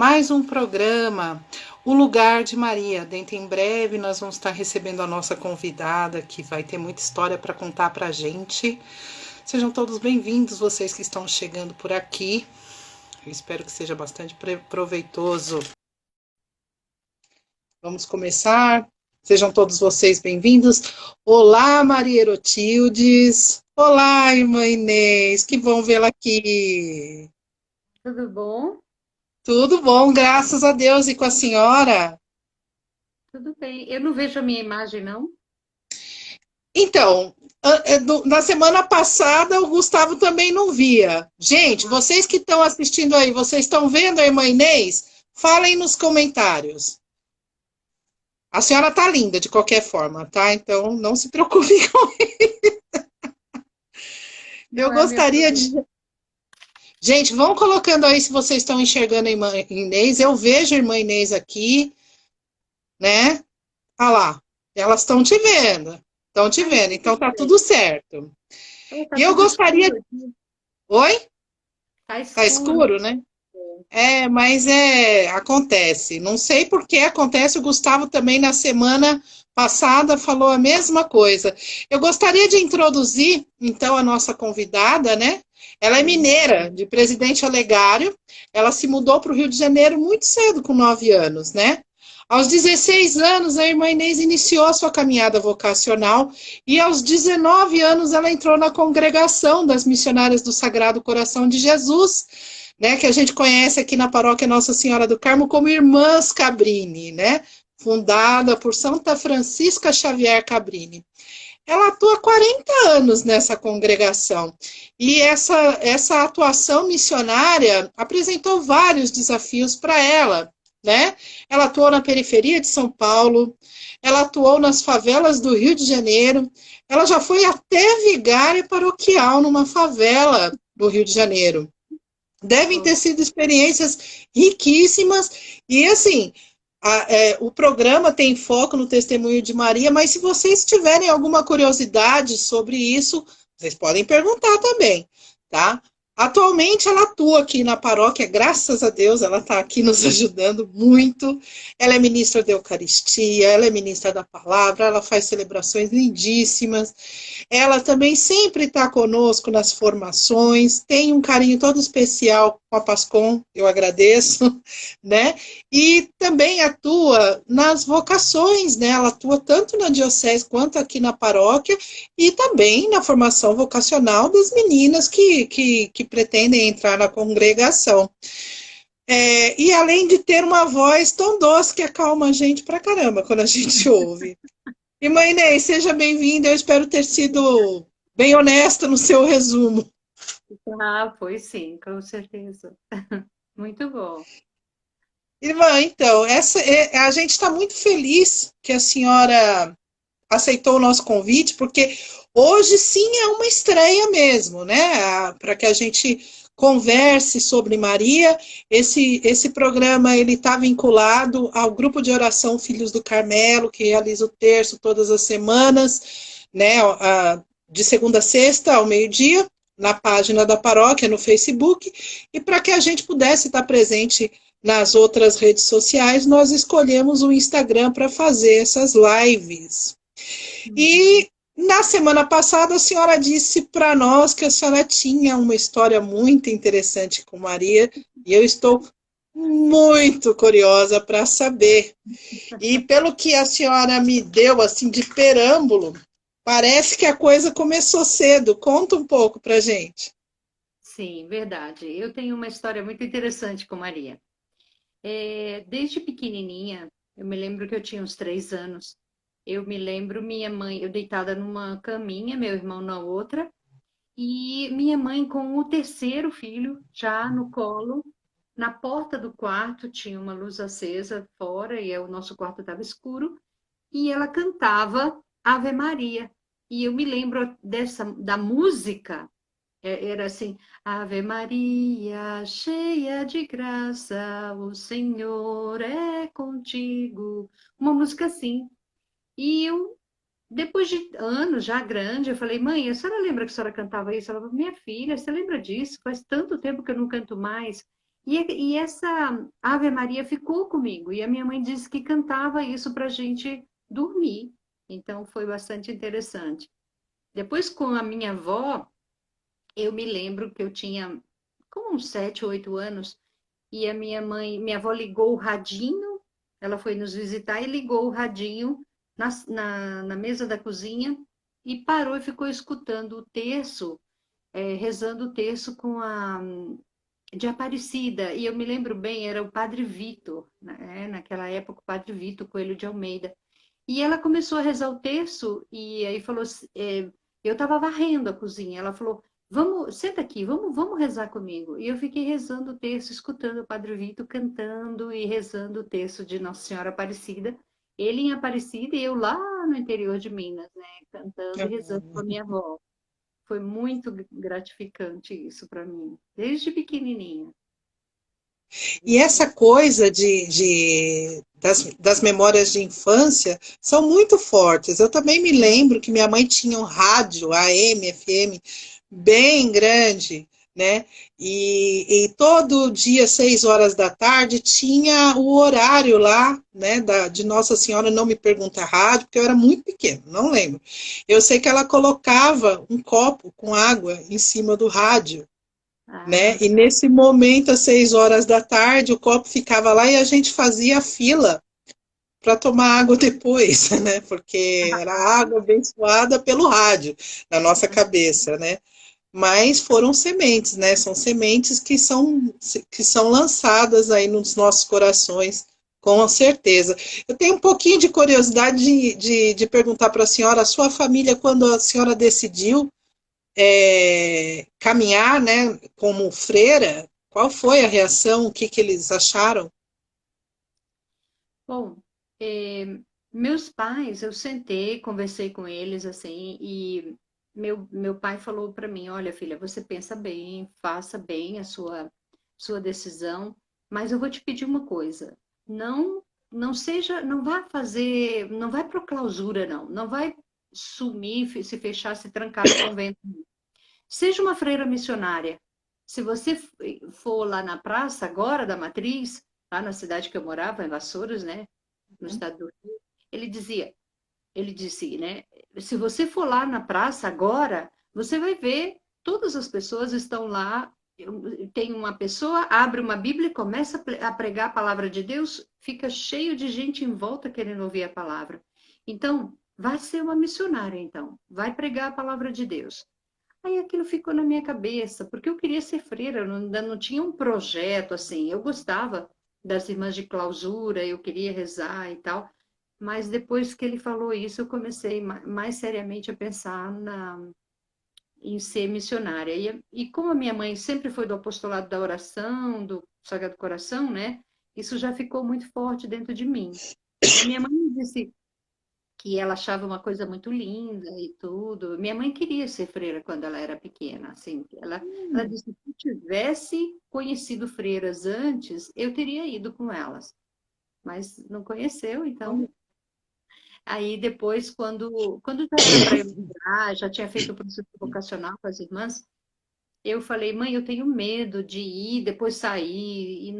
mais um programa, O Lugar de Maria. Dentro em breve nós vamos estar recebendo a nossa convidada, que vai ter muita história para contar para a gente. Sejam todos bem-vindos, vocês que estão chegando por aqui. Eu espero que seja bastante proveitoso. Vamos começar. Sejam todos vocês bem-vindos. Olá, Maria Erotildes. Olá, irmã Inês. Que bom vê-la aqui. Tudo bom? Tudo bom, graças a Deus. E com a senhora? Tudo bem. Eu não vejo a minha imagem, não? Então, na semana passada o Gustavo também não via. Gente, Ah, vocês que estão assistindo aí, vocês estão vendo a irmã Inês? Falem nos comentários. A senhora tá linda de qualquer forma, tá? Então não se preocupe. Eu não é meu gostaria problema. de. Gente, vão colocando aí se vocês estão enxergando a irmã Inês. Eu vejo a irmã Inês aqui, né? Ah lá, elas estão te vendo. Estão te Ai, vendo, que então tá tudo bem. certo. Oh, tá E eu tudo gostaria. escuro aqui. Oi? Tá Tá escuro. escuro, né? Mas acontece. Não sei por que acontece. O Gustavo também na semana passada falou a mesma coisa. Eu gostaria de introduzir, então, a nossa convidada, né? Ela é Sim. mineira, de Presidente Olegário. Ela se mudou para o Rio de Janeiro muito cedo, com 9 anos, né? Aos 16 anos, a irmã Inês iniciou a sua caminhada vocacional e aos 19 anos ela entrou na congregação das missionárias do Sagrado Coração de Jesus, né, que a gente conhece aqui na paróquia Nossa Senhora do Carmo como Irmãs Cabrini, né, fundada por Santa Francisca Xavier Cabrini. Ela atua há 40 anos nessa congregação e essa atuação missionária apresentou vários desafios para ela, né? Ela atuou na periferia de São Paulo, ela atuou nas favelas do Rio de Janeiro, ela já foi até vigária paroquial numa favela do Rio de Janeiro. Devem Oh, ter sido experiências riquíssimas. E, assim, o programa tem foco no testemunho de Maria, mas se vocês tiverem alguma curiosidade sobre isso, vocês podem perguntar também, tá? Atualmente ela atua aqui na paróquia, graças a Deus, ela está aqui nos ajudando muito. Ela é ministra da Eucaristia, ela é ministra da Palavra, ela faz celebrações lindíssimas. Ela também sempre está conosco nas formações, tem um carinho todo especial com a Pascom, eu agradeço, né? E também atua nas vocações, né? Ela atua tanto na diocese quanto aqui na paróquia e também na formação vocacional das meninas que pretendem entrar na congregação. E além de ter uma voz tão doce que acalma a gente pra caramba quando a gente ouve. Irmã Inês, seja bem-vinda. Eu espero ter sido bem honesta no seu resumo. foi sim, com certeza. Muito bom. Irmã, então, a gente está muito feliz que a senhora aceitou o nosso convite, porque hoje sim é uma estreia mesmo, né? Para que a gente converse sobre Maria. Esse programa ele está vinculado ao grupo de oração Filhos do Carmelo, que realiza o terço todas as semanas, né? De segunda a sexta ao meio-dia, na página da paróquia, no Facebook, e para que a gente pudesse estar presente nas outras redes sociais, nós escolhemos o Instagram para fazer essas lives. Uhum. E na semana passada a senhora disse para nós que a senhora tinha uma história muito interessante com Maria, e eu estou muito curiosa para saber. E pelo que a senhora me deu assim de perâmbulo, parece que a coisa começou cedo. Conta um pouco para gente. Sim, verdade. Eu tenho uma história muito interessante com Maria. Desde pequenininha, eu me lembro que eu tinha uns 3 anos. Eu me lembro minha mãe, eu deitada numa caminha, meu irmão na outra, e minha mãe com o terceiro filho já no colo. Na porta do quarto tinha uma luz acesa fora e o nosso quarto estava escuro e ela cantava Ave Maria. E eu me lembro da música, era assim, Ave Maria, cheia de graça, o Senhor é contigo. Uma música assim. E eu, depois de anos, já grande, eu falei, mãe, a senhora lembra que a senhora cantava isso? Ela falou, minha filha, você lembra disso? Faz tanto tempo que eu não canto mais. E essa Ave Maria ficou comigo. E a minha mãe disse que cantava isso para a gente dormir. Então foi bastante interessante. Depois, com a minha avó, eu me lembro que eu tinha como uns 7, 8 anos, e a minha avó ligou o radinho, ela foi nos visitar e ligou o radinho na mesa da cozinha e parou e ficou escutando o terço, rezando o terço de Aparecida. E eu me lembro bem, era o Padre Vitor, né? Naquela época, o Padre Vitor Coelho de Almeida. E ela começou a rezar o terço e aí falou, eu estava varrendo a cozinha. Ela falou, vamos, senta aqui, vamos rezar comigo. E eu fiquei rezando o terço, escutando o Padre Vitor cantando e rezando o terço de Nossa Senhora Aparecida. Ele em Aparecida e eu lá no interior de Minas, né, cantando e rezando com a minha avó. Foi muito gratificante isso para mim, desde pequenininha. E essa coisa das memórias de infância são muito fortes. Eu também me lembro que minha mãe tinha um rádio AM, FM, bem grande, né? E todo dia, 6 horas da tarde, tinha o horário lá, né, de Nossa Senhora, não me pergunta rádio, porque eu era muito pequeno, não lembro. Eu sei que ela colocava um copo com água em cima do rádio, né? Ah, E nesse momento, às 6 horas da tarde, o copo ficava lá e a gente fazia fila para tomar água depois, né? Porque era água abençoada pelo rádio na nossa cabeça, né? Mas foram sementes, né? São sementes que são lançadas aí nos nossos corações, com certeza. Eu tenho um pouquinho de curiosidade de perguntar para a sua família, quando a senhora decidiu caminhar, né, como freira, qual foi a reação, o que eles acharam? bom, meus pais, eu sentei, conversei com eles assim, e meu pai falou para mim: olha, filha, você pensa bem, faça bem a sua decisão, mas eu vou te pedir uma coisa: não, não seja, não vá fazer, não vai para clausura, não vai sumir, se fechar, se trancar no convento. Seja uma freira missionária. Se você for lá na praça agora da Matriz, lá na cidade que eu morava, em Vassouras, né, no estado do Rio, ele dizia, ele disse, né, se você for lá na praça agora, você vai ver todas as pessoas estão lá. Tem uma pessoa, abre uma Bíblia e começa a pregar a palavra de Deus, fica cheio de gente em volta querendo ouvir a palavra. Então, vai ser uma missionária, então, vai pregar a palavra de Deus. Aí aquilo ficou na minha cabeça, porque eu queria ser freira, eu ainda não tinha um projeto assim. Eu gostava das irmãs de clausura, eu queria rezar e tal, mas depois que ele falou isso, eu comecei mais seriamente a pensar em ser missionária. E como a minha mãe sempre foi do apostolado da oração, do Sagrado Coração, né? Isso já ficou muito forte dentro de mim. E a minha mãe me disse: que ela achava uma coisa muito linda e tudo. Minha mãe queria ser freira quando ela era pequena, assim. Ela disse que se eu tivesse conhecido freiras antes, eu teria ido com elas. Mas não conheceu, então. Aí depois, quando já era para eu entrar, já tinha feito o processo vocacional com as irmãs, eu falei: mãe, eu tenho medo de ir, depois sair, e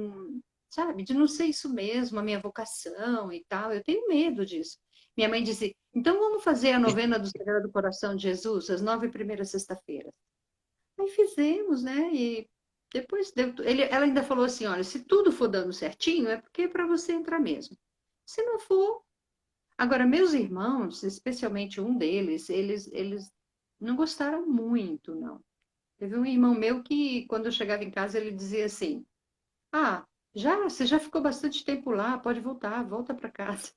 sabe, de não ser isso mesmo, a minha vocação e tal. Eu tenho medo disso. Minha mãe disse: então vamos fazer a novena do Sagrado Coração de Jesus, as 9 primeiras sexta-feiras. Aí fizemos, né? E depois ela ainda falou assim: olha, se tudo for dando certinho, é porque é para você entrar mesmo. Se não for. Agora, meus irmãos, especialmente um deles, eles não gostaram muito, não. Teve um irmão meu que, quando eu chegava em casa, ele dizia assim: ah, você já ficou bastante tempo lá, pode voltar, volta para casa.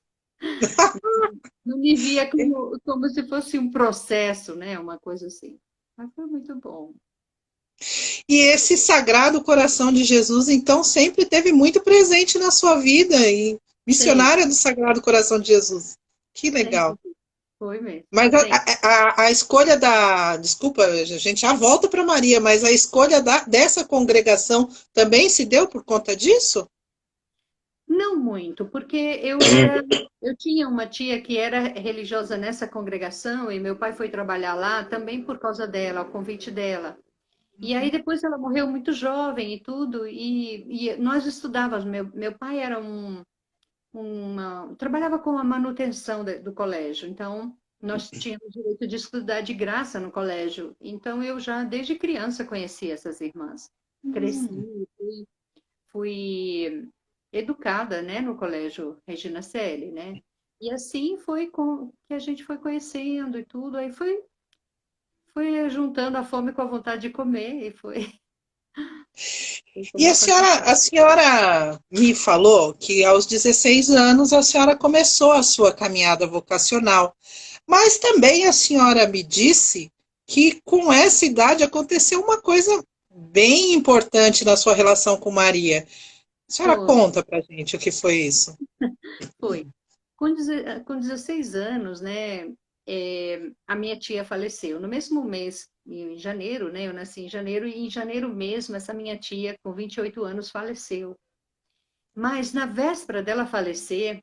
Não me via como se fosse um processo, né? Uma coisa assim. Mas foi muito bom. E esse Sagrado Coração de Jesus, então, sempre teve muito presente na sua vida, e Sempre, missionária do Sagrado Coração de Jesus. Que sempre legal. foi mesmo. Mas Sempre. a escolha Desculpa, a gente já volta para Maria, mas a escolha dessa congregação também se deu por conta disso? Não muito, porque eu tinha uma tia que era religiosa nessa congregação e meu pai foi trabalhar lá também por causa dela, ao convite dela. E aí depois ela morreu muito jovem e tudo, e nós estudávamos. Meu pai era trabalhava com a manutenção do colégio, então nós tínhamos direito de estudar de graça no colégio. Então eu já desde criança conhecia essas irmãs. Cresci, Hum. fui educada, né, no colégio Regina Coeli, né? E assim foi com que a gente foi conhecendo e tudo, aí foi juntando a fome com a vontade de comer e foi E como aconteceu. a senhora me falou que aos 16 anos a senhora começou a sua caminhada vocacional, mas também a senhora me disse que com essa idade aconteceu uma coisa bem importante na sua relação com Maria. A senhora Foi, conta pra gente o que foi isso? foi. Com 16 anos, né, a minha tia faleceu. No mesmo mês, em janeiro, né, eu nasci em janeiro, e em janeiro mesmo, essa minha tia, com 28 anos, faleceu. Mas na véspera dela falecer,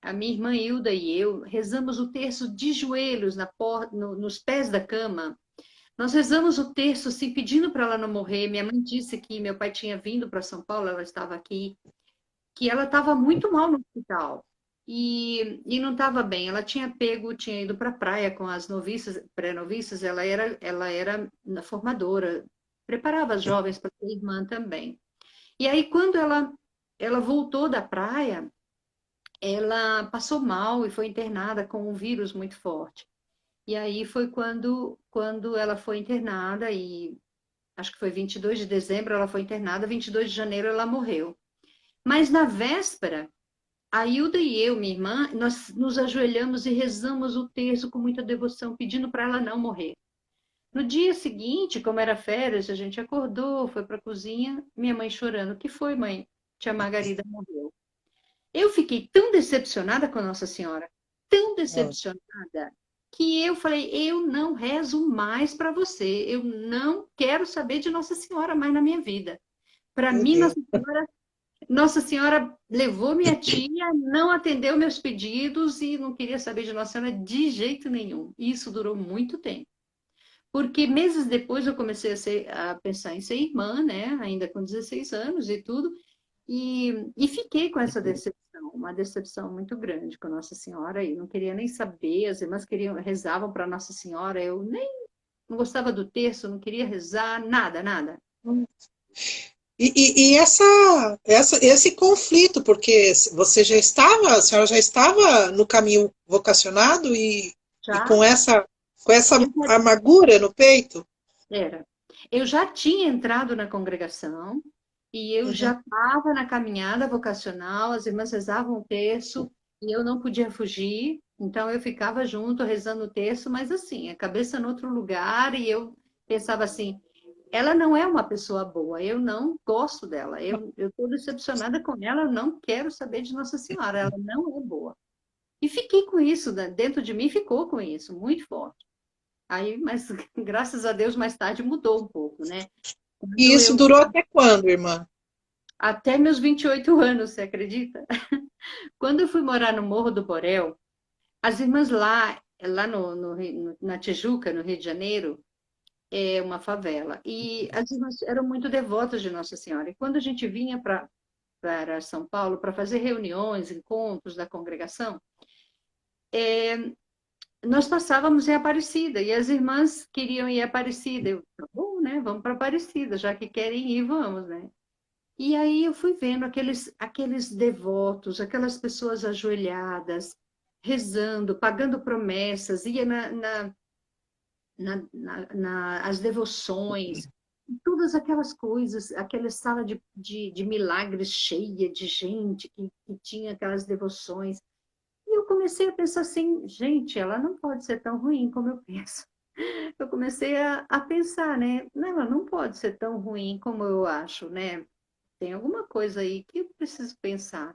a minha irmã Hilda e eu rezamos o terço de joelhos nos pés da cama. Nós rezamos o terço, assim, pedindo para ela não morrer. Minha mãe disse que meu pai tinha vindo para São Paulo, ela estava aqui, que ela estava muito mal no hospital e não estava bem. Ela tinha ido para a praia com as noviças, pré-noviças, ela era na formadora, preparava as jovens para ser irmã também. E aí, quando ela voltou da praia, ela passou mal e foi internada com um vírus muito forte. E aí foi quando ela foi internada, e acho que foi 22 de dezembro ela foi internada, 22 de janeiro ela morreu. Mas na véspera, a Hilda e eu, minha irmã, nós nos ajoelhamos e rezamos o terço com muita devoção, pedindo para ela não morrer. No dia seguinte, como era férias, a gente acordou, foi para a cozinha, minha mãe chorando. O que foi, mãe? Tia Margarida morreu. Eu fiquei tão decepcionada com Nossa Senhora, tão decepcionada, que eu falei: eu não rezo mais para você, eu não quero saber de Nossa Senhora mais na minha vida. Para Meu mim, Deus. Nossa Senhora levou minha tia, não atendeu meus pedidos e não queria saber de Nossa Senhora de jeito nenhum. E isso durou muito tempo. Porque meses depois eu comecei a pensar em ser irmã, né? Ainda com 16 anos e tudo. E fiquei com essa decepção, uma decepção muito grande com Nossa Senhora. E não queria nem saber, as irmãs rezavam para Nossa Senhora, eu nem não gostava do terço, não queria rezar, nada, nada. E esse conflito, porque você já estava, a senhora já estava no caminho vocacionado e Já, com essa eu amargura no peito? era. Eu já tinha entrado na congregação e eu Uhum. já estava na caminhada vocacional, as irmãs rezavam o terço e eu não podia fugir, então eu ficava junto rezando o terço, mas assim, a cabeça no outro lugar, e eu pensava assim: ela não é uma pessoa boa, eu não gosto dela, eu estou decepcionada com ela, eu não quero saber de Nossa Senhora, ela não é boa. E fiquei com isso, né? Dentro de mim ficou com isso, muito forte. Aí, mas graças a Deus, mais tarde mudou um pouco, né? E Quando isso eu, durou até quando, irmã? até meus 28 anos, você acredita? Quando eu fui morar no Morro do Borel, as irmãs lá na Tijuca, no Rio de Janeiro, é uma favela. E as irmãs eram muito devotas de Nossa Senhora. E quando a gente vinha para São Paulo para fazer reuniões, encontros da congregação, nós passávamos em Aparecida e as irmãs queriam ir a Aparecida. Eu, tá bom, né? Vamos para Aparecida, já que querem ir, vamos, né? E aí eu fui vendo aqueles devotos, aquelas pessoas ajoelhadas, rezando, pagando promessas, ia as devoções, todas aquelas coisas, aquela sala de milagres cheia de gente que tinha aquelas devoções. E eu comecei a pensar assim: gente, ela não pode ser tão ruim como eu penso. Eu comecei a pensar, né? Não, ela não pode ser tão ruim como eu acho, né? Tem alguma coisa aí que eu preciso pensar.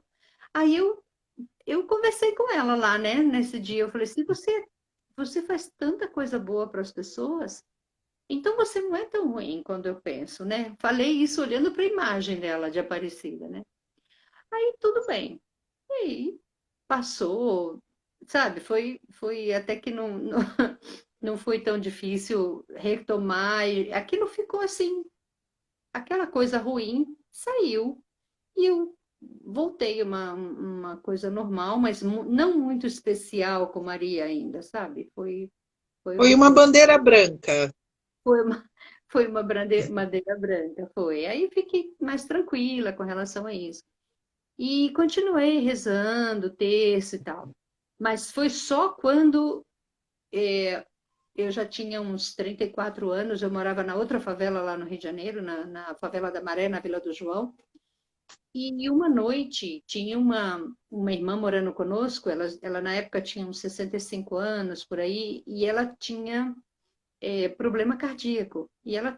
Aí eu conversei com ela lá, né? Nesse dia, eu falei: se você faz tanta coisa boa para as pessoas, então você não é tão ruim quando eu penso, né? Falei isso olhando para a imagem dela de Aparecida, né? Aí tudo bem. E aí passou, sabe? Foi até que não não foi tão difícil retomar. Aquilo ficou assim, aquela coisa ruim saiu e eu voltei uma coisa normal, mas não muito especial com Maria ainda, sabe? Foi Foi uma uma coisa, bandeira branca. foi uma, foi uma madeira branca, foi. Aí fiquei mais tranquila com relação a isso. E continuei rezando, terço e tal. Mas foi só quando eu já tinha uns 34 anos, eu morava na outra favela lá no Rio de Janeiro, na favela da Maré, na Vila do João. E uma noite tinha uma irmã morando conosco, ela na época tinha uns 65 anos por aí, e ela tinha problema cardíaco. E ela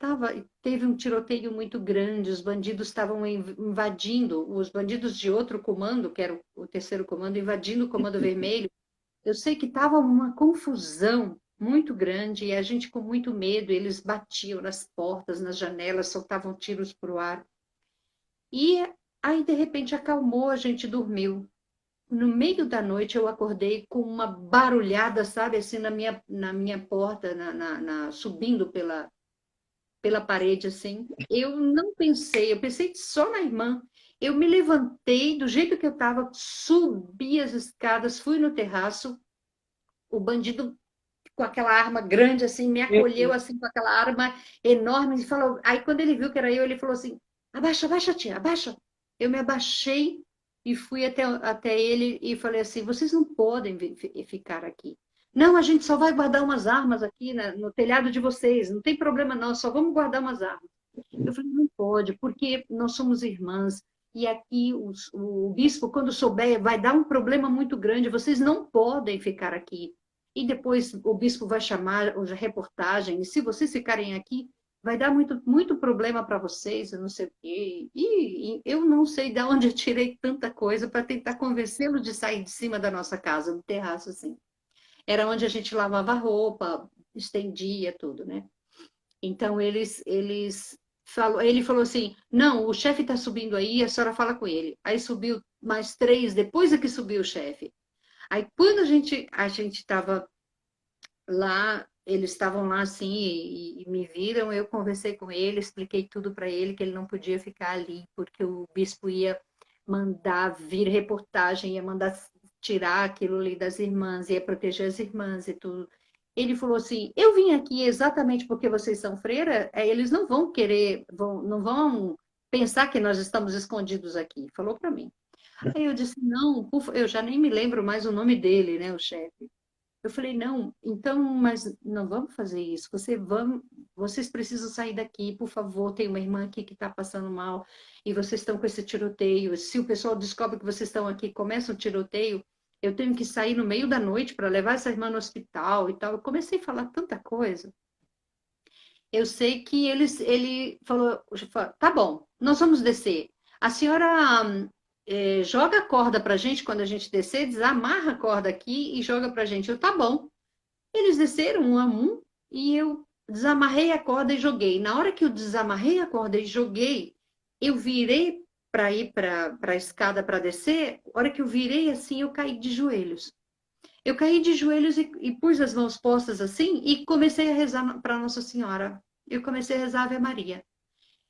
teve um tiroteio muito grande, os bandidos estavam invadindo, os bandidos de outro comando, que era o terceiro comando, invadindo o comando vermelho. Eu sei que estava uma confusão muito grande e a gente com muito medo, eles batiam nas portas, nas janelas, soltavam tiros para o ar. E aí, de repente, acalmou, a gente dormiu. No meio da noite, eu acordei com uma barulhada, sabe, assim, na minha porta, subindo pela parede, assim. Eu não pensei, eu pensei só na irmã. Eu me levantei do jeito que eu estava, subi as escadas, fui no terraço. O bandido com aquela arma grande, assim, me Meu acolheu, Deus. assim, com aquela arma enorme, e falou... Aí, quando ele viu que era eu, ele falou assim, abaixa, abaixa, tia, abaixa. Eu me abaixei e fui até ele e falei assim, vocês não podem ficar aqui. Não, a gente só vai guardar umas armas aqui no telhado de vocês, não tem problema não, só vamos guardar umas armas. Eu falei, não pode, porque nós somos irmãs, e aqui o bispo, quando souber, vai dar um problema muito grande, vocês não podem ficar aqui. E depois o bispo vai chamar a reportagem, e se vocês ficarem aqui, vai dar muito, muito problema para vocês, eu não sei o quê. E eu não sei de onde eu tirei tanta coisa para tentar convencê-lo de sair de cima da nossa casa, no terraço, assim. Era onde a gente lavava roupa, estendia tudo, né? Então, ele falou assim, não, o chefe está subindo aí, a senhora fala com ele. Aí subiu mais três, depois é que subiu o chefe. Aí, quando a gente estava lá, eles estavam lá assim e me viram, eu conversei com ele, expliquei tudo para ele, que ele não podia ficar ali, porque o bispo ia mandar vir reportagem, ia mandar tirar aquilo ali das irmãs, ia proteger as irmãs e tudo. Ele falou assim: eu vim aqui exatamente porque vocês são freira, eles não vão querer, não vão pensar que nós estamos escondidos aqui. Falou para mim. Aí eu disse: não, eu já nem me lembro mais o nome dele, né, o chefe. Eu falei, não, então, mas não vamos fazer isso. Vocês precisam sair daqui, por favor. Tem uma irmã aqui que está passando mal e vocês estão com esse tiroteio. Se o pessoal descobre que vocês estão aqui, começa o tiroteio, eu tenho que sair no meio da noite para levar essa irmã no hospital e tal. Eu comecei a falar tanta coisa. Eu sei que ele falou, tá bom, nós vamos descer. A senhora joga a corda para a gente quando a gente descer, desamarra a corda aqui e joga para a gente. Eu, tá bom. Eles desceram um a um e eu desamarrei a corda e joguei. Na hora que eu desamarrei a corda e joguei, eu virei para ir para a escada para descer. Na hora que eu virei assim, eu caí de joelhos. Eu caí de joelhos e pus as mãos postas assim e comecei a rezar para Nossa Senhora. Eu comecei a rezar Ave Maria.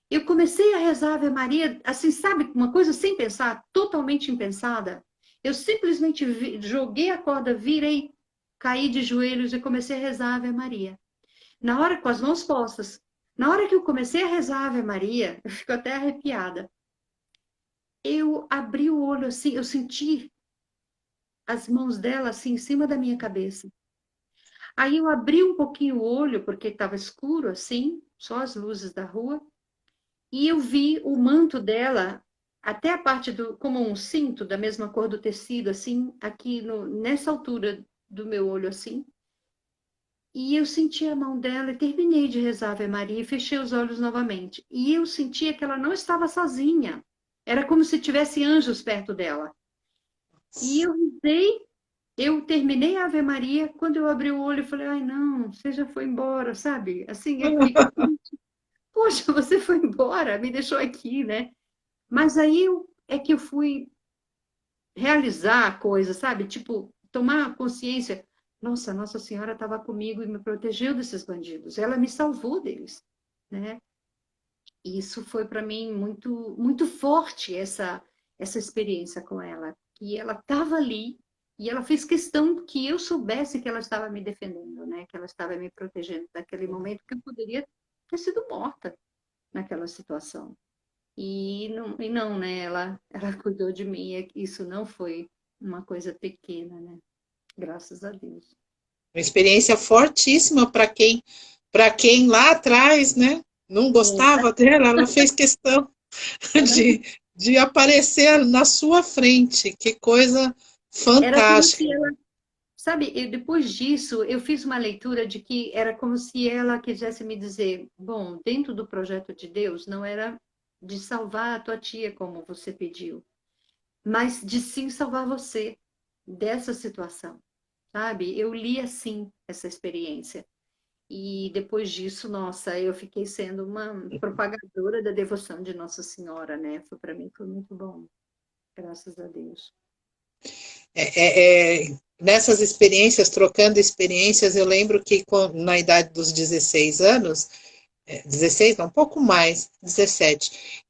Eu comecei a rezar Ave Maria, assim, sabe, uma coisa sem pensar, totalmente impensada. Eu simplesmente joguei a corda, virei, caí de joelhos e comecei a rezar Ave Maria. Na hora, com as mãos postas, na hora que eu comecei a rezar Ave Maria, eu fico até arrepiada. Eu abri o olho assim, eu senti as mãos dela assim em cima da minha cabeça. Aí eu abri um pouquinho o olho, porque estava escuro assim, só as luzes da rua. E eu vi o manto dela, até a parte como um cinto da mesma cor do tecido, assim, aqui nessa altura do meu olho, assim. E eu senti a mão dela e terminei de rezar Ave Maria e fechei os olhos novamente. E eu sentia que ela não estava sozinha. Era como se tivesse anjos perto dela. E eu rezei, eu terminei a Ave Maria, quando eu abri o olho, eu falei, ai não, você já foi embora, sabe? Assim, eu fiquei, poxa, você foi embora, me deixou aqui, né? Mas aí é que eu fui realizar a coisa, sabe? Tipo, tomar consciência. nossa, Nossa Senhora estava comigo e me protegeu desses bandidos. Ela me salvou deles, né? E isso foi para mim muito, muito forte, essa experiência com ela. Que ela estava ali e ela fez questão que eu soubesse que ela estava me defendendo, né? Que ela estava me protegendo daquele momento que eu poderia ter sido morta naquela situação. E não, né? Ela cuidou de mim. Isso não foi uma coisa pequena, né? Graças a Deus. Uma experiência fortíssima para quem lá atrás, né, não É, gostava dela, ela fez questão de, de aparecer na sua frente. Que coisa era como se fantástica. ela, sabe, depois disso eu fiz uma leitura de que era como se ela quisesse me dizer, bom, dentro do projeto de Deus não era de salvar a tua tia como você pediu, mas de sim salvar você dessa situação, sabe? Eu li assim essa experiência. E depois disso, nossa, eu fiquei sendo uma propagadora da devoção de Nossa Senhora, né? Foi para mim foi muito bom, graças a Deus. Nessas experiências, trocando experiências, eu lembro que na idade dos 16 anos, 16, não, um pouco mais, 17,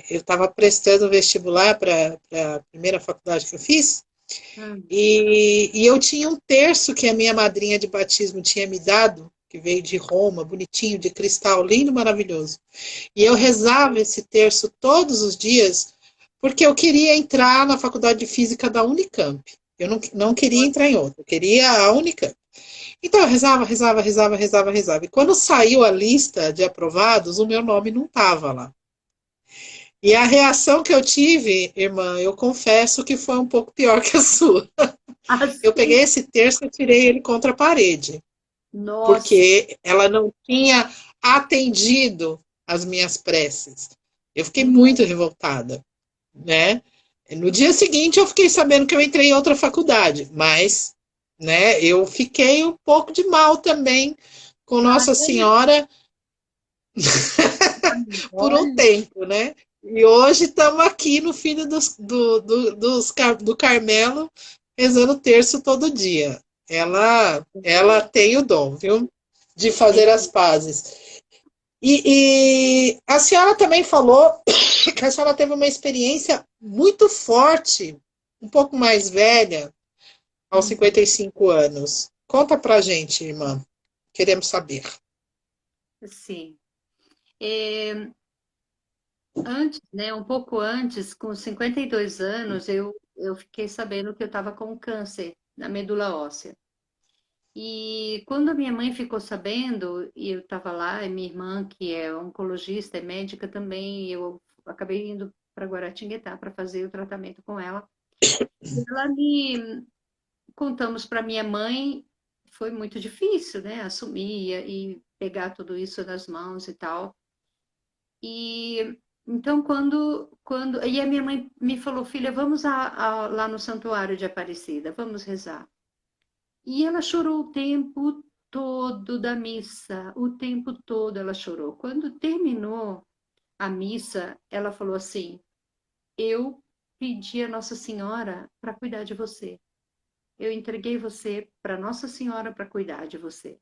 eu estava prestando vestibular para a primeira faculdade que eu fiz, Hum. e eu tinha um terço que a minha madrinha de batismo tinha me dado, que veio de Roma, bonitinho, de cristal, lindo, maravilhoso. E eu rezava esse terço todos os dias, porque eu queria entrar na faculdade de física da Unicamp. Eu não queria entrar em outra, eu queria a Unicamp. Então eu rezava, rezava, rezava, rezava, rezava. E quando saiu a lista de aprovados, o meu nome não estava lá. E a reação que eu tive, irmã, eu confesso que foi um pouco pior que a sua. Eu Assim, peguei esse terço e tirei ele contra a parede, nossa, porque ela não tinha atendido as minhas preces. Eu fiquei muito revoltada, né? No dia seguinte eu fiquei sabendo que eu entrei em outra faculdade, mas, né, eu fiquei um pouco de mal também com Nossa Senhora por um olha, tempo, né? E hoje estamos aqui no filho do Carmelo, rezando o terço todo dia. Ela tem o dom, viu? De fazer as pazes. E a senhora também falou que a senhora teve uma experiência muito forte, um pouco mais velha, aos 55 anos. Conta pra gente, irmã. Queremos saber. sim. É, antes, né, um pouco antes, com 52 anos, eu fiquei sabendo que eu estava com câncer na medula óssea. E quando a minha mãe ficou sabendo, e eu estava lá, e minha irmã, que é oncologista, é médica também, e eu acabei indo para Guaratinguetá para fazer o tratamento com ela. E ela me contamos para minha mãe, foi muito difícil, né, assumir e pegar tudo isso nas mãos e tal. E então quando e a minha mãe me falou, filha, vamos lá no Santuário de Aparecida, vamos rezar. E ela chorou o tempo todo da missa, o tempo todo ela chorou. Quando terminou a missa, ela falou assim: eu pedi a Nossa Senhora para cuidar de você. Eu entreguei você para Nossa Senhora para cuidar de você.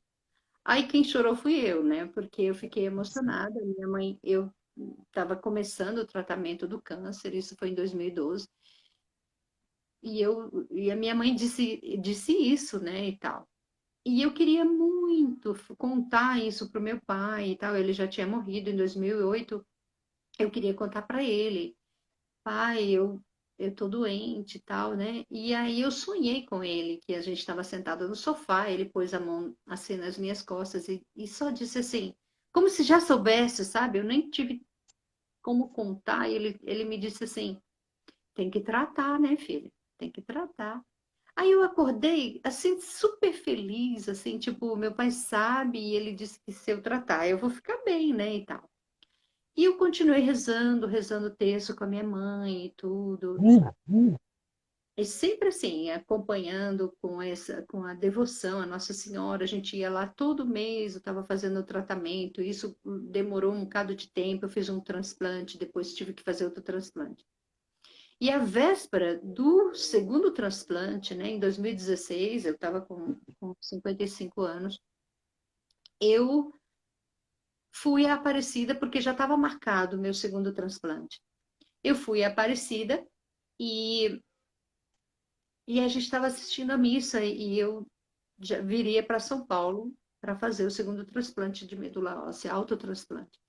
Aí quem chorou fui eu, né? Porque eu fiquei emocionada. Minha mãe, eu estava começando o tratamento do câncer, isso foi em 2012. E a minha mãe disse isso, né, e tal. E eu queria muito contar isso para o meu pai e tal. Ele já tinha morrido em 2008. Eu queria contar para ele, pai, eu tô doente e tal, né? E aí eu sonhei com ele, que a gente estava sentado no sofá, ele pôs a mão assim nas minhas costas e só disse assim, como se já soubesse, sabe? Eu nem tive como contar. E ele me disse assim, tem que tratar, né, filha? Tem que tratar. Aí eu acordei, assim, super feliz, assim, tipo, meu pai sabe, e ele disse que se eu tratar, eu vou ficar bem, né, e tal. E eu continuei rezando, rezando o terço com a minha mãe e tudo. E sempre assim, acompanhando com a devoção à Nossa Senhora, a gente ia lá todo mês, eu estava fazendo o tratamento, isso demorou um bocado de tempo, eu fiz um transplante, depois tive que fazer outro transplante. E a véspera do segundo transplante, né, em 2016, eu estava com 55 anos, eu fui à Aparecida porque já estava marcado o meu segundo transplante. Eu fui à Aparecida e, e a gente estava assistindo a missa e eu já viria para São Paulo para fazer o segundo transplante de medula óssea, autotransplante.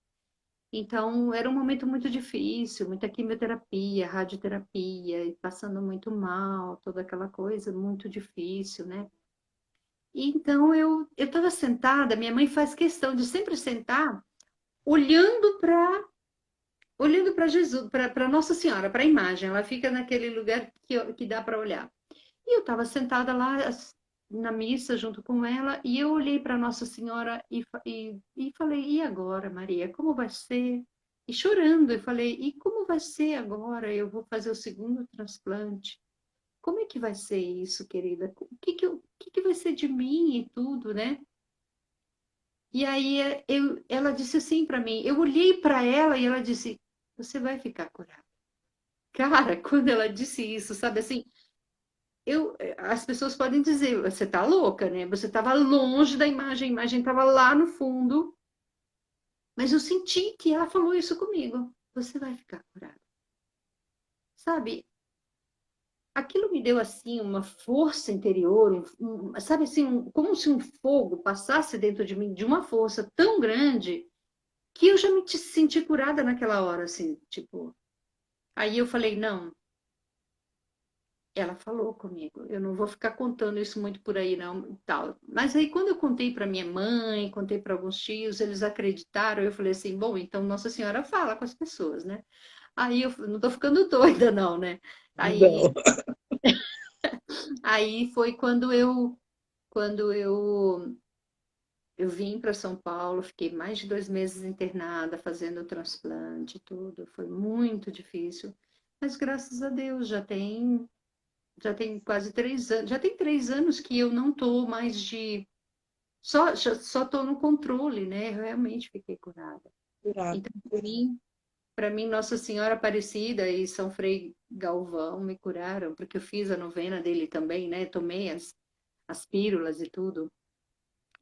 Então, era um momento muito difícil, muita quimioterapia, radioterapia, e passando muito mal, toda aquela coisa muito difícil, né? E então, eu estava sentada, minha mãe faz questão de sempre sentar olhando para Jesus, para Nossa Senhora, para a imagem. Ela fica naquele lugar que dá para olhar. E eu estava sentada lá na missa junto com ela e eu olhei para Nossa Senhora e falei: e agora, Maria, como vai ser? E chorando, eu falei: e como vai ser agora? Eu vou fazer o segundo transplante. Como é que vai ser isso, querida? O que vai ser de mim e tudo, né? E aí ela disse assim para mim. Eu olhei para ela e ela disse: você vai ficar curada. Cara, quando ela disse isso, sabe assim, as pessoas podem dizer, você tá louca, né? Você estava longe da imagem, a imagem estava lá no fundo, mas eu senti que ela falou isso comigo. Você vai ficar curada. Sabe? Aquilo me deu assim uma força interior, sabe assim, como se um fogo passasse dentro de mim de uma força tão grande que eu já me senti curada naquela hora, assim, tipo. Aí eu falei, não, ela falou comigo. Eu não vou ficar contando isso muito por aí, não, tal. Mas aí, quando eu contei para minha mãe, contei para alguns tios, eles acreditaram. Eu falei assim: bom, então Nossa Senhora fala com as pessoas, né? Aí eu não tô ficando doida, não, né? Aí, Não. aí foi quando eu vim para São Paulo, fiquei mais de 2 meses internada, fazendo o transplante, e tudo. Foi muito difícil. Mas graças a Deus já tem quase 3 anos, já tem 3 anos que eu não estou mais só estou no controle, né? Eu realmente fiquei curada. Curado. Então, para mim, Nossa Senhora Aparecida e São Frei Galvão me curaram, porque eu fiz a novena dele também, né? Tomei as pílulas e tudo.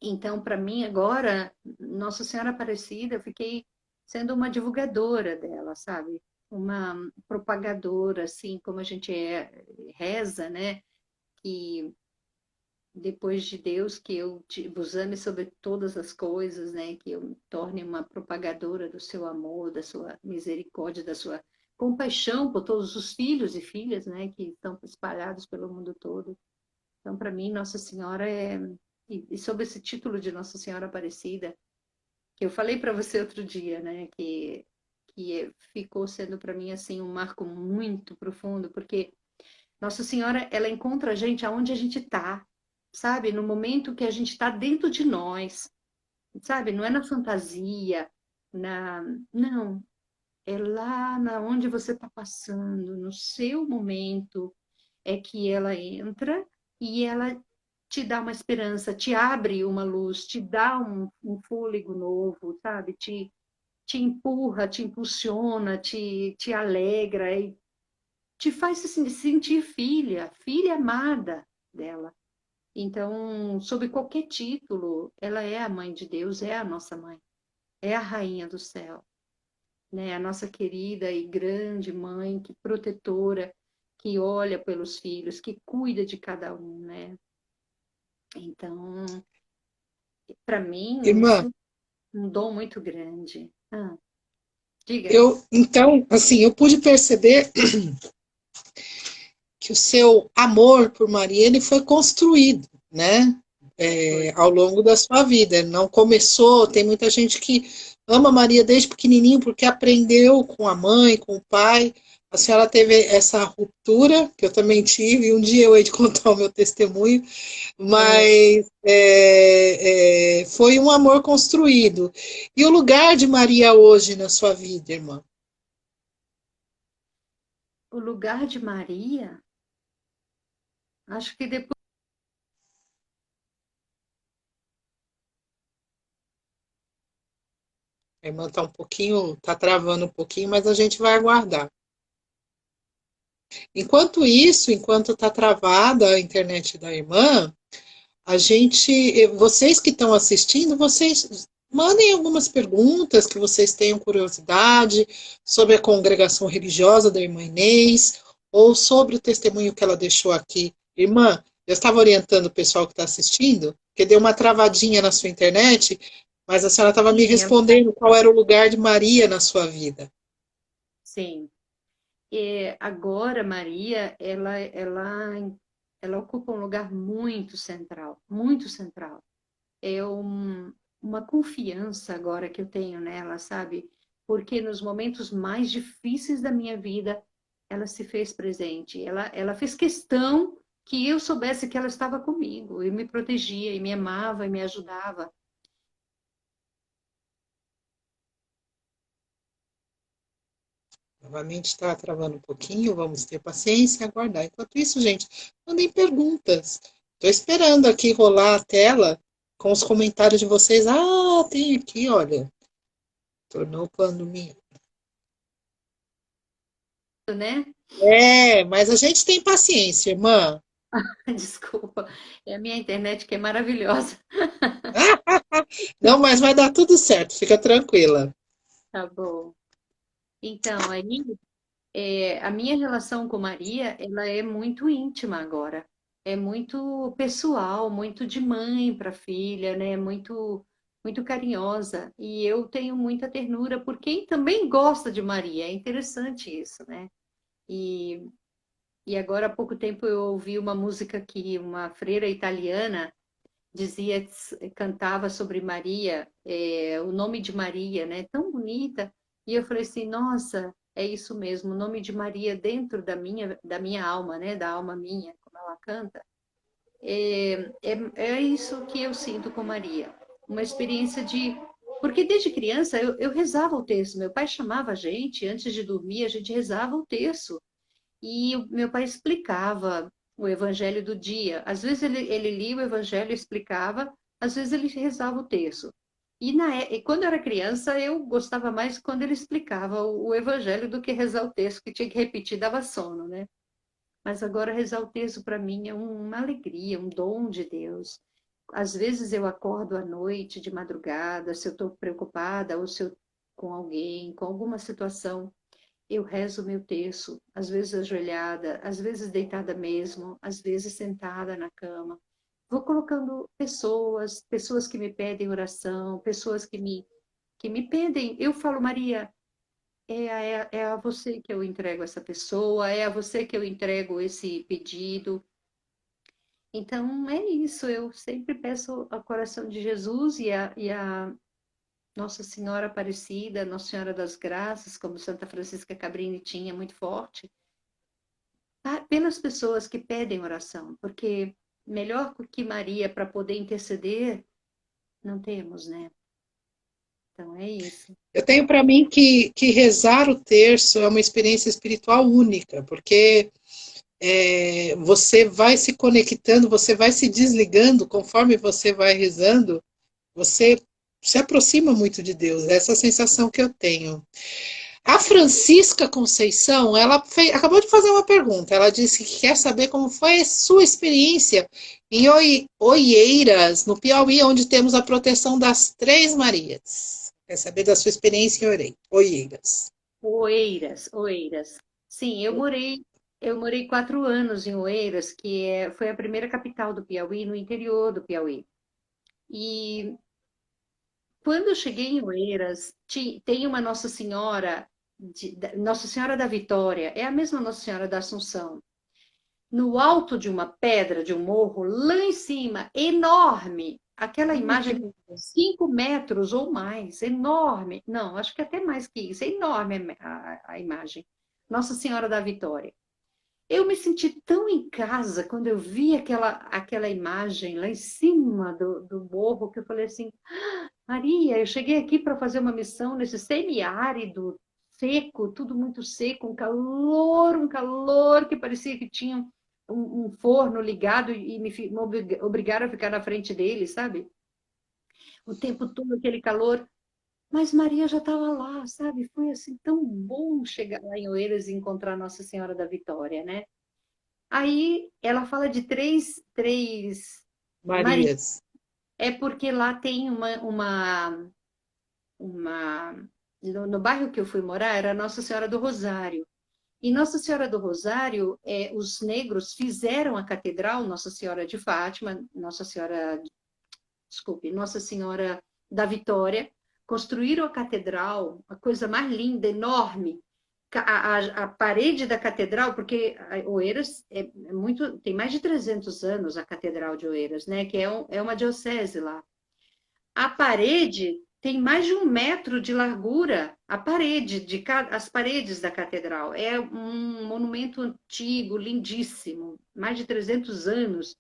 Então, para mim, agora, Nossa Senhora Aparecida, eu fiquei sendo uma divulgadora dela, sabe? Uma propagadora, assim, como a gente reza, né? Que depois de Deus, que eu vos ame sobre todas as coisas, né? Que eu me torne uma propagadora do seu amor, da sua misericórdia, da sua compaixão por todos os filhos e filhas, né? Que estão espalhados pelo mundo todo. Então, para mim, Nossa Senhora é. E sobre esse título de Nossa Senhora Aparecida, que eu falei para você outro dia, né? Que ficou sendo para mim assim um marco muito profundo, porque Nossa Senhora, ela encontra a gente aonde a gente está, sabe? No momento que a gente está dentro de nós, sabe? Não é na fantasia, na... não, é lá na onde você está passando, no seu momento, é que ela entra e ela te dá uma esperança, te abre uma luz, te dá um fôlego novo, sabe? Te empurra, te impulsiona, te alegra e te faz se sentir filha, filha amada dela. Então, sob qualquer título, ela é a mãe de Deus, é a nossa mãe, é a rainha do céu, né? A nossa querida e grande mãe, que protetora, que olha pelos filhos, que cuida de cada um, né? Então, para mim, Irmã, isso é um dom muito grande. Diga. então, assim, eu pude perceber que o seu amor por Maria ele foi construído, né? Foi. Ao longo da sua vida. Não começou. Tem muita gente que ama Maria desde pequenininho porque aprendeu com a mãe, com o pai. A senhora teve essa ruptura, que eu também tive. Um dia eu hei de contar o meu testemunho, É, mas foi um amor construído. E o lugar de Maria hoje na sua vida, irmã? o lugar de Maria, acho que depois. A irmã está um pouquinho, está travando um pouquinho, mas a gente vai aguardar. Enquanto isso, enquanto está travada a internet da irmã, vocês que estão assistindo, vocês mandem algumas perguntas que vocês tenham curiosidade sobre a congregação religiosa da irmã Inês, ou sobre o testemunho que ela deixou aqui. Irmã, eu estava orientando o pessoal que está assistindo, que deu uma travadinha na sua internet, mas a senhora estava me Sim, respondendo qual era o lugar de Maria na sua vida. sim. E agora, Maria, ela ocupa um lugar muito central, muito central. É uma confiança agora que eu tenho nela, sabe? Porque nos momentos mais difíceis da minha vida, ela se fez presente. Ela fez questão que eu soubesse que ela estava comigo, e me protegia, e me amava, e me ajudava. Novamente está travando um pouquinho, vamos ter paciência e aguardar. Enquanto isso, gente, mandem perguntas. Estou esperando aqui rolar a tela com os comentários de vocês. Ah, tem aqui, olha. Tornou o plano minha. Né? É, mas a gente tem paciência, irmã. Desculpa, é a minha internet que é maravilhosa. Não, mas vai dar tudo certo, fica tranquila. Tá bom. Então, aí, a minha relação com Maria, ela é muito íntima agora. É muito pessoal, muito de mãe para filha, né? Muito carinhosa. E eu tenho muita ternura por quem também gosta de Maria. É interessante isso, né? E, e agora há pouco tempo eu ouvi uma música que uma freira italiana dizia, cantava sobre Maria, o nome de Maria, né? Tão bonita. E eu falei assim, nossa, é isso mesmo, o nome de Maria dentro da minha alma, né? Da alma minha, como ela canta. É isso que eu sinto com Maria. Uma experiência de. Porque desde criança eu rezava o texto. Meu pai chamava a gente, antes de dormir, a gente rezava o texto. E o meu pai explicava o evangelho do dia. Às vezes ele lia o evangelho e explicava, às vezes ele rezava o texto. E quando eu era criança, eu gostava mais quando ele explicava o evangelho do que rezar o texto, que tinha que repetir, dava sono, né? Mas agora rezar o texto para mim é uma alegria, um dom de Deus. Às vezes eu acordo à noite, de madrugada, se eu estou preocupada ou se eu com alguém, com alguma situação, eu rezo o meu terço, às vezes ajoelhada, às vezes deitada mesmo, às vezes sentada na cama. Vou colocando pessoas que me pedem oração, pessoas que me pedem. Eu falo, Maria, é a você que eu entrego essa pessoa, é a você que eu entrego esse pedido. Então, é isso. Eu sempre peço ao coração de Jesus e a Nossa Senhora Aparecida, Nossa Senhora das Graças, como Santa Francisca Cabrini tinha muito forte, pelas pessoas que pedem oração, porque melhor que Maria para poder interceder, não temos, né? Então é isso. Eu tenho para mim que rezar o terço é uma experiência espiritual única, porque você vai se conectando, você vai se desligando conforme você vai rezando, você se aproxima muito de Deus. Essa é a sensação que eu tenho. A Francisca Conceição, acabou de fazer uma pergunta. Ela disse que quer saber como foi a sua experiência em Oieiras, no Piauí, onde temos a proteção das Três Marias. Quer saber da sua experiência em Oieiras. Oeiras, Oeiras. Sim, eu morei 4 anos em Oeiras, que foi a primeira capital do Piauí, no interior do Piauí. E quando eu cheguei em Oeiras, tem uma Nossa Senhora, Nossa Senhora da Vitória, é a mesma Nossa Senhora da Assunção, no alto de uma pedra, de um morro, lá em cima, enorme. Aquela Que imagem lindo. 5 metros ou mais, enorme. Não, acho que até mais que isso, é enorme a imagem. Nossa Senhora da Vitória. Eu me senti tão em casa quando eu vi aquela imagem lá em cima do morro, que eu falei assim, Maria, eu cheguei aqui para fazer uma missão nesse semiárido, seco, tudo muito seco, um calor que parecia que tinha um forno ligado e me obrigaram a ficar na frente dele, sabe? O tempo todo aquele calor. Mas Maria já estava lá, sabe? Foi assim tão bom chegar lá em Oeiras e encontrar Nossa Senhora da Vitória, né? Aí ela fala de três Marias. Marias. É porque lá tem uma no bairro que eu fui morar era Nossa Senhora do Rosário. E Nossa Senhora do Rosário, os negros fizeram a catedral Nossa Senhora de Fátima, desculpe, Nossa Senhora da Vitória, construíram a catedral, a coisa mais linda, enorme. A parede da catedral, porque Oeiras tem mais de 300 anos a Catedral de Oeiras, né? Que é uma diocese lá. A parede tem mais de 1 metro de largura, as paredes da catedral. É um monumento antigo, lindíssimo, mais de 300 anos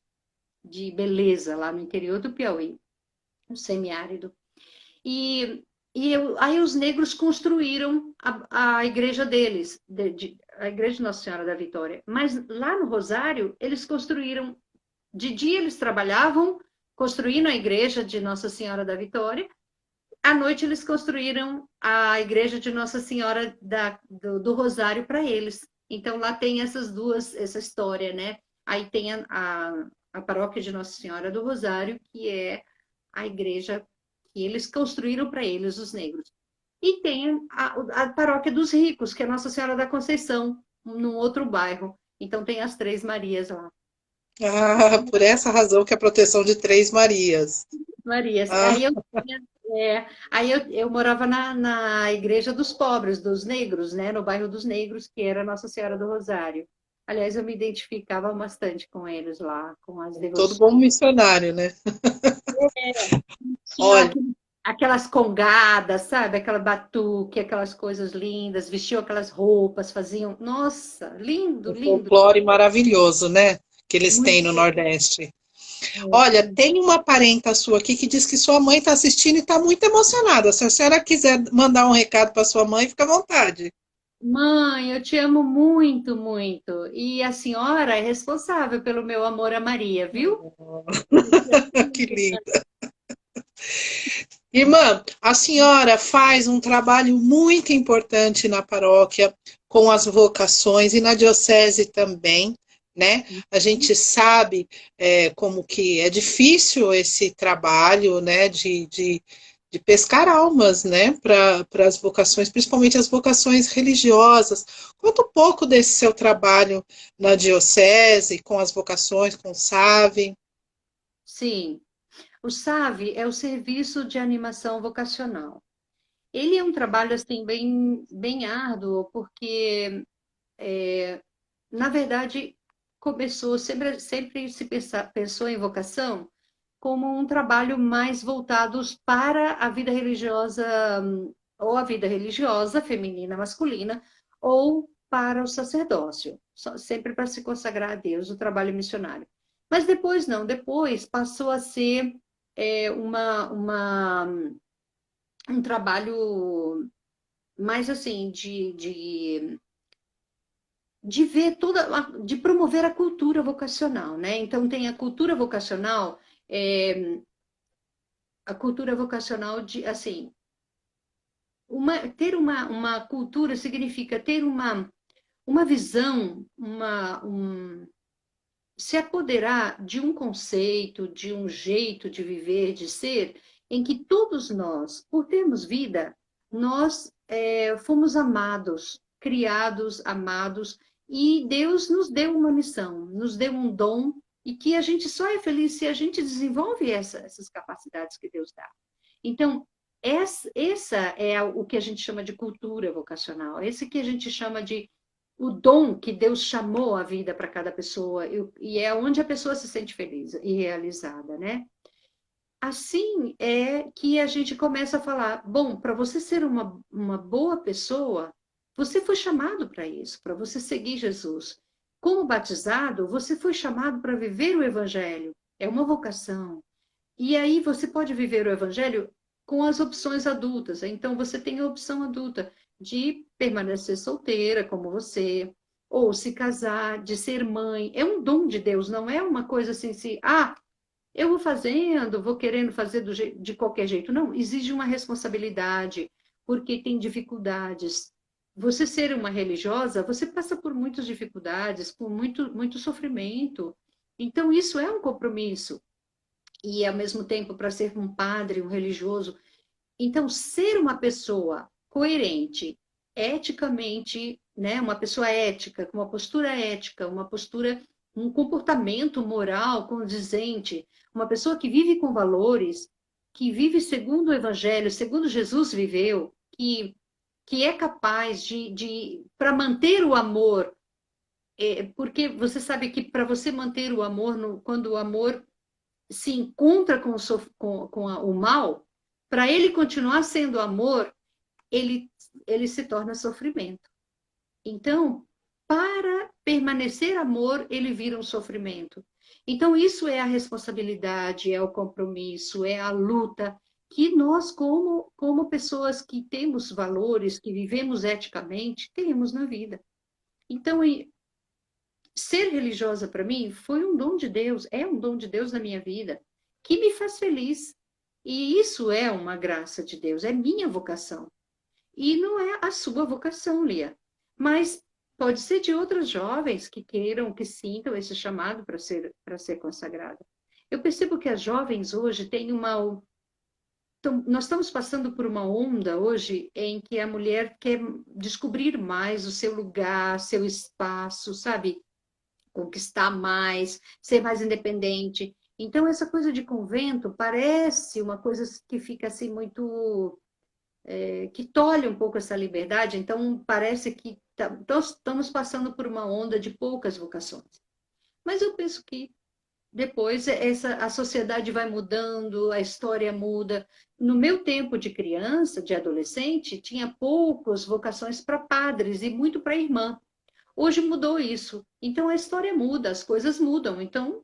de beleza lá no interior do Piauí, no semiárido. E, aí os negros construíram a igreja deles, a igreja de Nossa Senhora da Vitória. Mas lá no Rosário, eles construíram, de dia eles trabalhavam, construindo a igreja de Nossa Senhora da Vitória, à noite eles construíram a igreja de Nossa Senhora do Rosário para eles. Então lá tem essa história, né? Aí tem a paróquia de Nossa Senhora do Rosário, que é a igreja que eles construíram para eles, os negros. E tem a paróquia dos ricos, que é Nossa Senhora da Conceição, num outro bairro. Então tem as três Marias lá. Ah, por essa razão que a proteção de três Marias. Marias. Ah, Aí eu morava na igreja dos pobres, dos negros, né? No bairro dos negros, que era Nossa Senhora do Rosário. Aliás, eu me identificava bastante com eles lá, com as todo bom devoções. missionário, né? Tinha Olha, aquelas congadas, sabe? Aquela batuque, aquelas coisas lindas, vestiam aquelas roupas, faziam. Nossa, lindo, um lindo. folclore maravilhoso, né? Que eles têm Muito no bonito. Nordeste. Olha, tem uma parenta sua aqui que diz que sua mãe está assistindo e está muito emocionada. Se a senhora quiser mandar um recado para sua mãe, fica à vontade. Mãe, eu te amo muito, muito. E a senhora é responsável pelo meu amor a Maria, viu? Que lindo. Irmã, a senhora faz um trabalho muito importante na paróquia com as vocações e na diocese também, né? A gente sabe como que é difícil esse trabalho, né, de pescar almas, né, para as vocações, principalmente as vocações religiosas. Conta um pouco desse seu trabalho na diocese, com as vocações, com o SAVE. Sim, o SAVE é o Serviço de Animação Vocacional. Ele é um trabalho assim bem árduo, porque na verdade começou sempre pensou em vocação como um trabalho mais voltado para a vida religiosa, ou a vida religiosa feminina, masculina, ou para o sacerdócio, sempre para se consagrar a Deus, o trabalho missionário. Mas depois não, depois passou a ser é, uma, uma, um trabalho mais assim de ver de promover a cultura vocacional, né? Então tem a cultura vocacional, é, a cultura vocacional de assim, ter uma cultura significa ter uma visão, se apoderar de um conceito, de um jeito de viver, de ser, em que todos nós, por termos vida, nós fomos amados, criados, amados, e Deus nos deu uma missão, nos deu um dom, e que a gente só é feliz se a gente desenvolve essas capacidades que Deus dá. Então, essa é o que a gente chama de cultura vocacional, esse que a gente chama de o dom que Deus chamou a vida para cada pessoa, e é onde a pessoa se sente feliz e realizada, né? Assim é que a gente começa a falar: bom, para você ser uma boa pessoa, você foi chamado para isso, para você seguir Jesus. Como batizado, você foi chamado para viver o Evangelho, é uma vocação. E aí você pode viver o evangelho com as opções adultas. Então você tem a opção adulta de permanecer solteira, como você, ou se casar, de ser mãe. É um dom de Deus, não é uma coisa assim, eu vou fazendo, vou querendo fazer de qualquer jeito. Não, exige uma responsabilidade, porque tem dificuldades. Você ser uma religiosa, você passa por muitas dificuldades, por muito sofrimento. Então, isso é um compromisso. E, ao mesmo tempo, para ser um padre, um religioso. Então, ser uma pessoa coerente, eticamente, né? Uma pessoa ética, com uma postura ética, uma postura, um comportamento moral condizente, uma pessoa que vive com valores, que vive segundo o Evangelho, segundo Jesus viveu, que é capaz para manter o amor, porque você sabe que para você manter o amor, quando o amor se encontra com o mal, para ele continuar sendo amor, ele se torna sofrimento. Então, para permanecer amor, ele vira um sofrimento. Então, isso é a responsabilidade, é o compromisso, é a luta que nós, como pessoas que temos valores, que vivemos eticamente, temos na vida. Então, ser religiosa para mim foi um dom de Deus, é um dom de Deus na minha vida, que me faz feliz. E isso é uma graça de Deus, é minha vocação. E não é a sua vocação, Lia. Mas pode ser de outras jovens que queiram, que sintam esse chamado para ser consagrada. Eu percebo que as jovens hoje têm uma. Então, nós estamos passando por uma onda hoje em que a mulher quer descobrir mais o seu lugar, seu espaço, sabe? Conquistar mais, ser mais independente. Então, essa coisa de convento parece uma coisa que fica assim muito que tolhe um pouco essa liberdade, então parece que nós estamos passando por uma onda de poucas vocações. Mas eu penso que depois a sociedade vai mudando, a história muda. No meu tempo de criança, de adolescente, tinha poucas vocações para padres e muito para irmã. Hoje mudou isso. Então a história muda, as coisas mudam. Então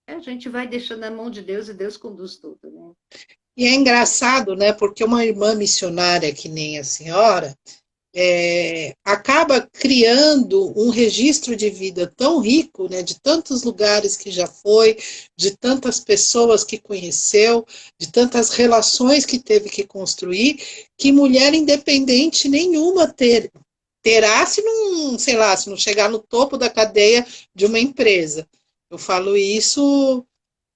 a gente vai deixando na mão de Deus e Deus conduz tudo, né? E é engraçado, né? Porque uma irmã missionária que nem a senhora acaba criando um registro de vida tão rico, né? De tantos lugares que já foi, de tantas pessoas que conheceu, de tantas relações que teve que construir, que mulher independente nenhuma terá se não, sei lá, se não chegar no topo da cadeia de uma empresa. Eu falo isso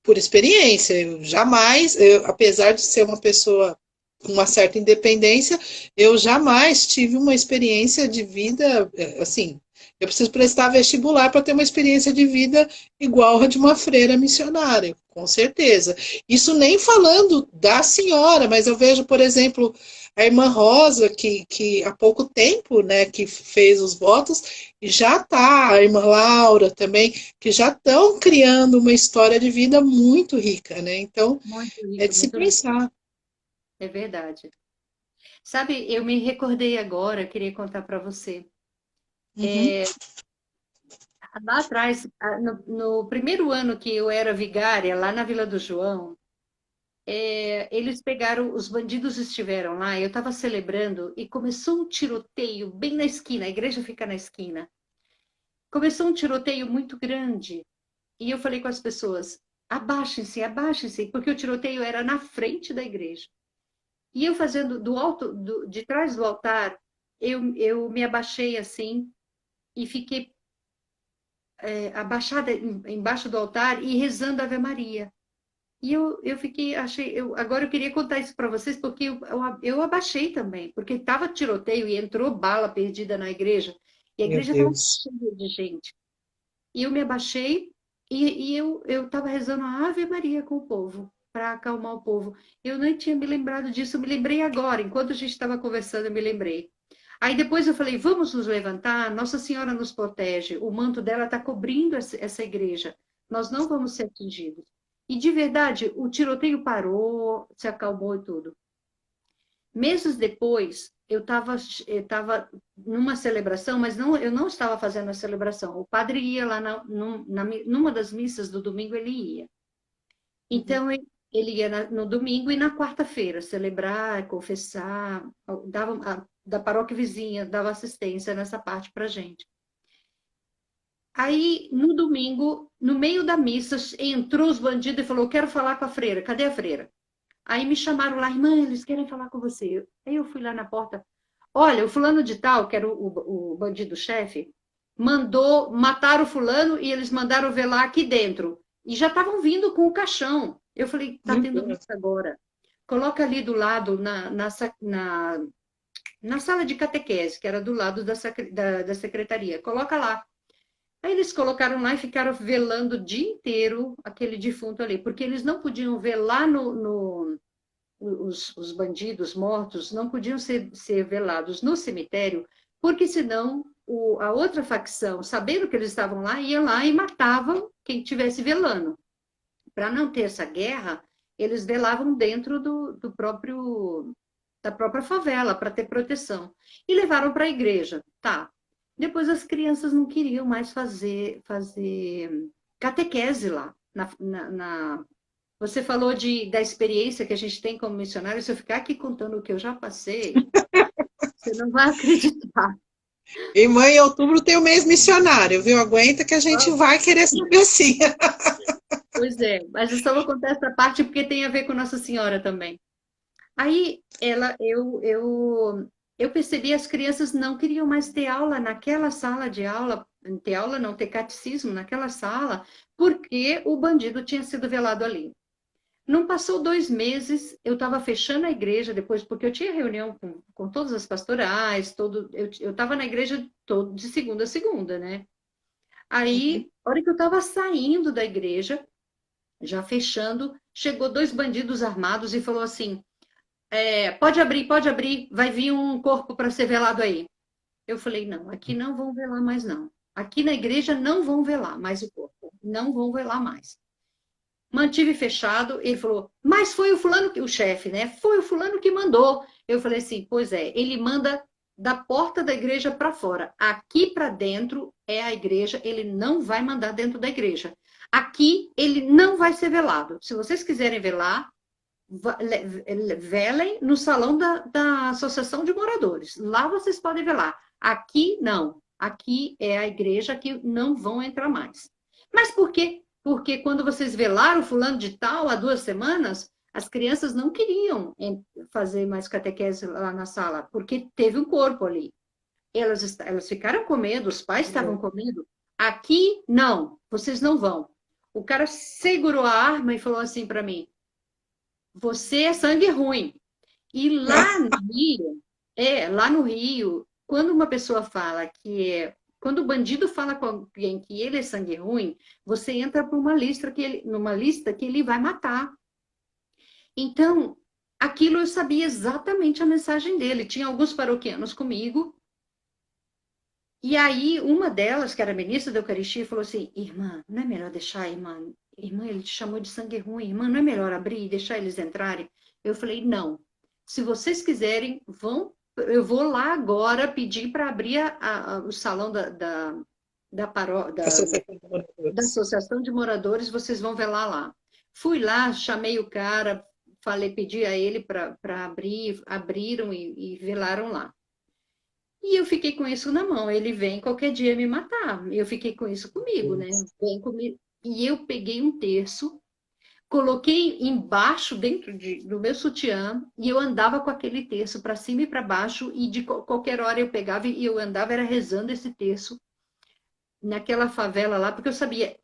por experiência. Eu jamais, apesar de ser uma pessoa com uma certa independência, eu jamais tive uma experiência de vida assim. Eu preciso prestar vestibular para ter uma experiência de vida igual a de uma freira missionária, com certeza. Isso nem falando da senhora, mas eu vejo, por exemplo, a irmã Rosa, que há pouco tempo, né, que fez os votos, e já está, a irmã Laura também, que já estão criando uma história de vida muito rica, né? Então, Muito é rico, de se muito rico. pensar. É verdade. Sabe, eu me recordei agora, queria contar para você. Uhum. Lá atrás, no primeiro ano que eu era vigária, lá na Vila do João, eles pegaram, os bandidos estiveram lá, eu estava celebrando e começou um tiroteio bem na esquina, a igreja fica na esquina. Começou um tiroteio muito grande e eu falei com as pessoas: abaixem-se, abaixem-se, porque o tiroteio era na frente da igreja. E eu fazendo do alto, de trás do altar, eu me abaixei assim e fiquei abaixada embaixo do altar e rezando Ave Maria. E eu fiquei, agora eu queria contar isso para vocês, porque eu abaixei também, porque estava tiroteio e entrou bala perdida na igreja, e a Meu igreja estava Deus. cheia de gente. E eu me abaixei e eu estava rezando a Ave Maria com o povo, para acalmar o povo. Eu nem tinha me lembrado disso, eu me lembrei agora, enquanto a gente estava conversando, eu me lembrei. Aí depois eu falei, vamos nos levantar, Nossa Senhora nos protege, o manto dela está cobrindo essa igreja, nós não vamos ser atingidos. E de verdade, o tiroteio parou, se acalmou e tudo. Meses depois, eu tava numa celebração, mas não, eu não estava fazendo a celebração. O padre ia lá numa das missas do domingo, ele ia. Uhum. Então, ele ia no domingo e na quarta-feira celebrar, confessar, da paróquia vizinha, dava assistência nessa parte para gente. Aí, no domingo, no meio da missa, entrou os bandidos e falou: quero falar com a freira. Cadê a freira? Aí me chamaram lá, irmã, eles querem falar com você. Aí eu fui lá na porta. Olha, o fulano de tal, que era o bandido-chefe, mandou matar o fulano e eles mandaram velar aqui dentro. E já estavam vindo com o caixão. Eu falei, tá Meu tendo Deus. missa agora. Coloca ali do lado, na sala de catequese, que era do lado da secretaria. Coloca lá. Aí eles colocaram lá e ficaram velando o dia inteiro aquele defunto ali, porque eles não podiam velar os bandidos mortos, não podiam ser velados no cemitério, porque senão a outra facção, sabendo que eles estavam lá, ia lá e matavam quem estivesse velando. Para não ter essa guerra, eles velavam dentro da própria favela, para ter proteção. E levaram para a igreja. Tá. Depois as crianças não queriam mais fazer catequese lá. Você falou da experiência que a gente tem como missionário. Se eu ficar aqui contando o que eu já passei, você não vai acreditar. Irmã, em outubro tem o mês missionário, viu? Aguenta que a gente vai querer saber sim. Pois é, mas eu só vou contar essa parte porque tem a ver com Nossa Senhora também. Aí eu percebi as crianças não queriam mais ter aula naquela sala de aula, ter aula não, ter catecismo naquela sala, porque o bandido tinha sido velado ali. Não passou 2 meses, eu estava fechando a igreja depois, porque eu tinha reunião com todas as pastorais, eu estava na igreja de segunda a segunda, né? Aí, a hora que eu estava saindo da igreja, já fechando, chegou 2 bandidos armados e falou assim: pode abrir, vai vir um corpo para ser velado aí. Eu falei: não, aqui não vão velar mais, não. Aqui na igreja não vão velar mais o corpo, não vão velar mais. Mantive fechado, ele falou, mas foi o fulano, o chefe, né? Foi o fulano que mandou. Eu falei assim, pois é, ele manda da porta da igreja para fora. Aqui para dentro é a igreja, ele não vai mandar dentro da igreja. Aqui ele não vai ser velado. Se vocês quiserem velar, velem no salão da Associação de Moradores. Lá vocês podem velar. Aqui não. Aqui é a igreja que não vão entrar mais. Mas por quê? Porque quando vocês velaram fulano de tal há 2 semanas, as crianças não queriam fazer mais catequese lá na sala, porque teve um corpo ali. Elas ficaram com medo, os pais estavam com medo. Aqui, não, vocês não vão. O cara segurou a arma e falou assim para mim, você é sangue ruim. E lá no Rio, quando uma pessoa fala quando o bandido fala com alguém que ele é sangue ruim, você entra por numa lista que ele vai matar. Então, aquilo eu sabia exatamente a mensagem dele. Tinha alguns paroquianos comigo. E aí, uma delas, que era ministra da Eucaristia, falou assim, irmã, não é melhor deixar, irmã? Irmã, ele te chamou de sangue ruim. Irmã, não é melhor abrir e deixar eles entrarem? Eu falei, não. Se vocês quiserem, eu vou lá agora pedir para abrir o salão da Associação de Moradores, vocês vão velar lá. Fui lá, chamei o cara, pedi a ele para abrir, abriram e velaram lá. E eu fiquei com isso na mão. Ele vem qualquer dia me matar. Eu fiquei com isso comigo, né? Vem comigo. E eu peguei um terço, coloquei embaixo, dentro do meu sutiã, e eu andava com aquele terço para cima e para baixo, e de qualquer hora eu pegava e eu andava, era rezando esse terço naquela favela lá, porque eu sabia,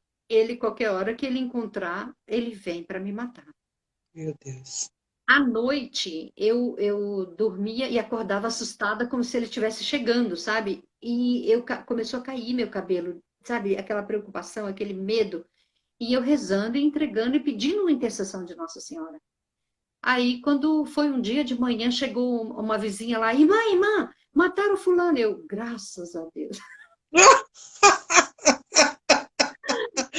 qualquer hora que ele encontrar, ele vem para me matar. Meu Deus. À noite, eu dormia e acordava assustada, como se ele estivesse chegando, sabe? E começou a cair meu cabelo, sabe? Aquela preocupação, aquele medo. E eu rezando e entregando e pedindo uma intercessão de Nossa Senhora. Aí, quando foi um dia de manhã, chegou uma vizinha lá, irmã, mataram o fulano. Eu, graças a Deus.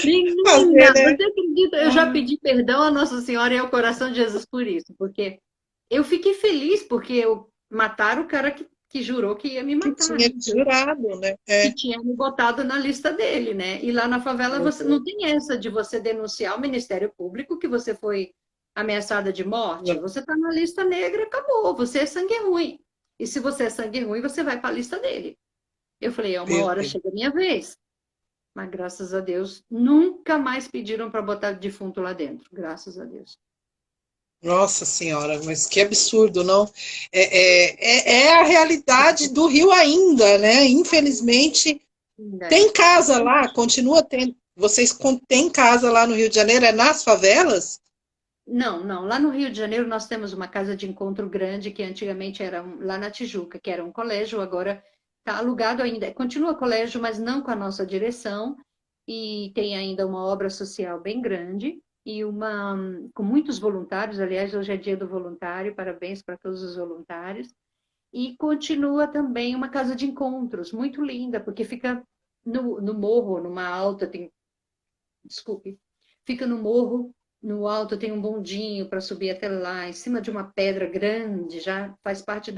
Menina, você acredita? Eu já pedi perdão a Nossa Senhora e ao coração de Jesus por isso, porque eu fiquei feliz, porque mataram o cara que jurou que ia me matar. Que tinha jurado, né? Que tinha me botado na lista dele, né? E lá na favela você não tem essa de você denunciar o Ministério Público que você foi ameaçada de morte. Você está na lista negra, acabou. Você é sangue ruim. E se você é sangue ruim, você vai para a lista dele. Eu falei, uma hora chega a minha vez. Mas graças a Deus, nunca mais pediram para botar defunto lá dentro. Graças a Deus. Nossa Senhora, mas que absurdo, não? É a realidade do Rio ainda, né? Infelizmente, É. tem casa lá, continua tendo. Vocês têm casa lá no Rio de Janeiro, é nas favelas? Não, não. Lá no Rio de Janeiro nós temos uma casa de encontro grande que antigamente era lá na Tijuca, que era um colégio, agora está alugado ainda. Continua colégio, mas não com a nossa direção. E tem ainda uma obra social bem grande e uma com muitos voluntários. Aliás, hoje é dia do voluntário. Parabéns para todos os voluntários. E continua também uma casa de encontros muito linda, porque fica no morro, numa alta, tem, desculpe, fica no morro, no alto tem um bondinho para subir até lá, em cima de uma pedra grande, já faz parte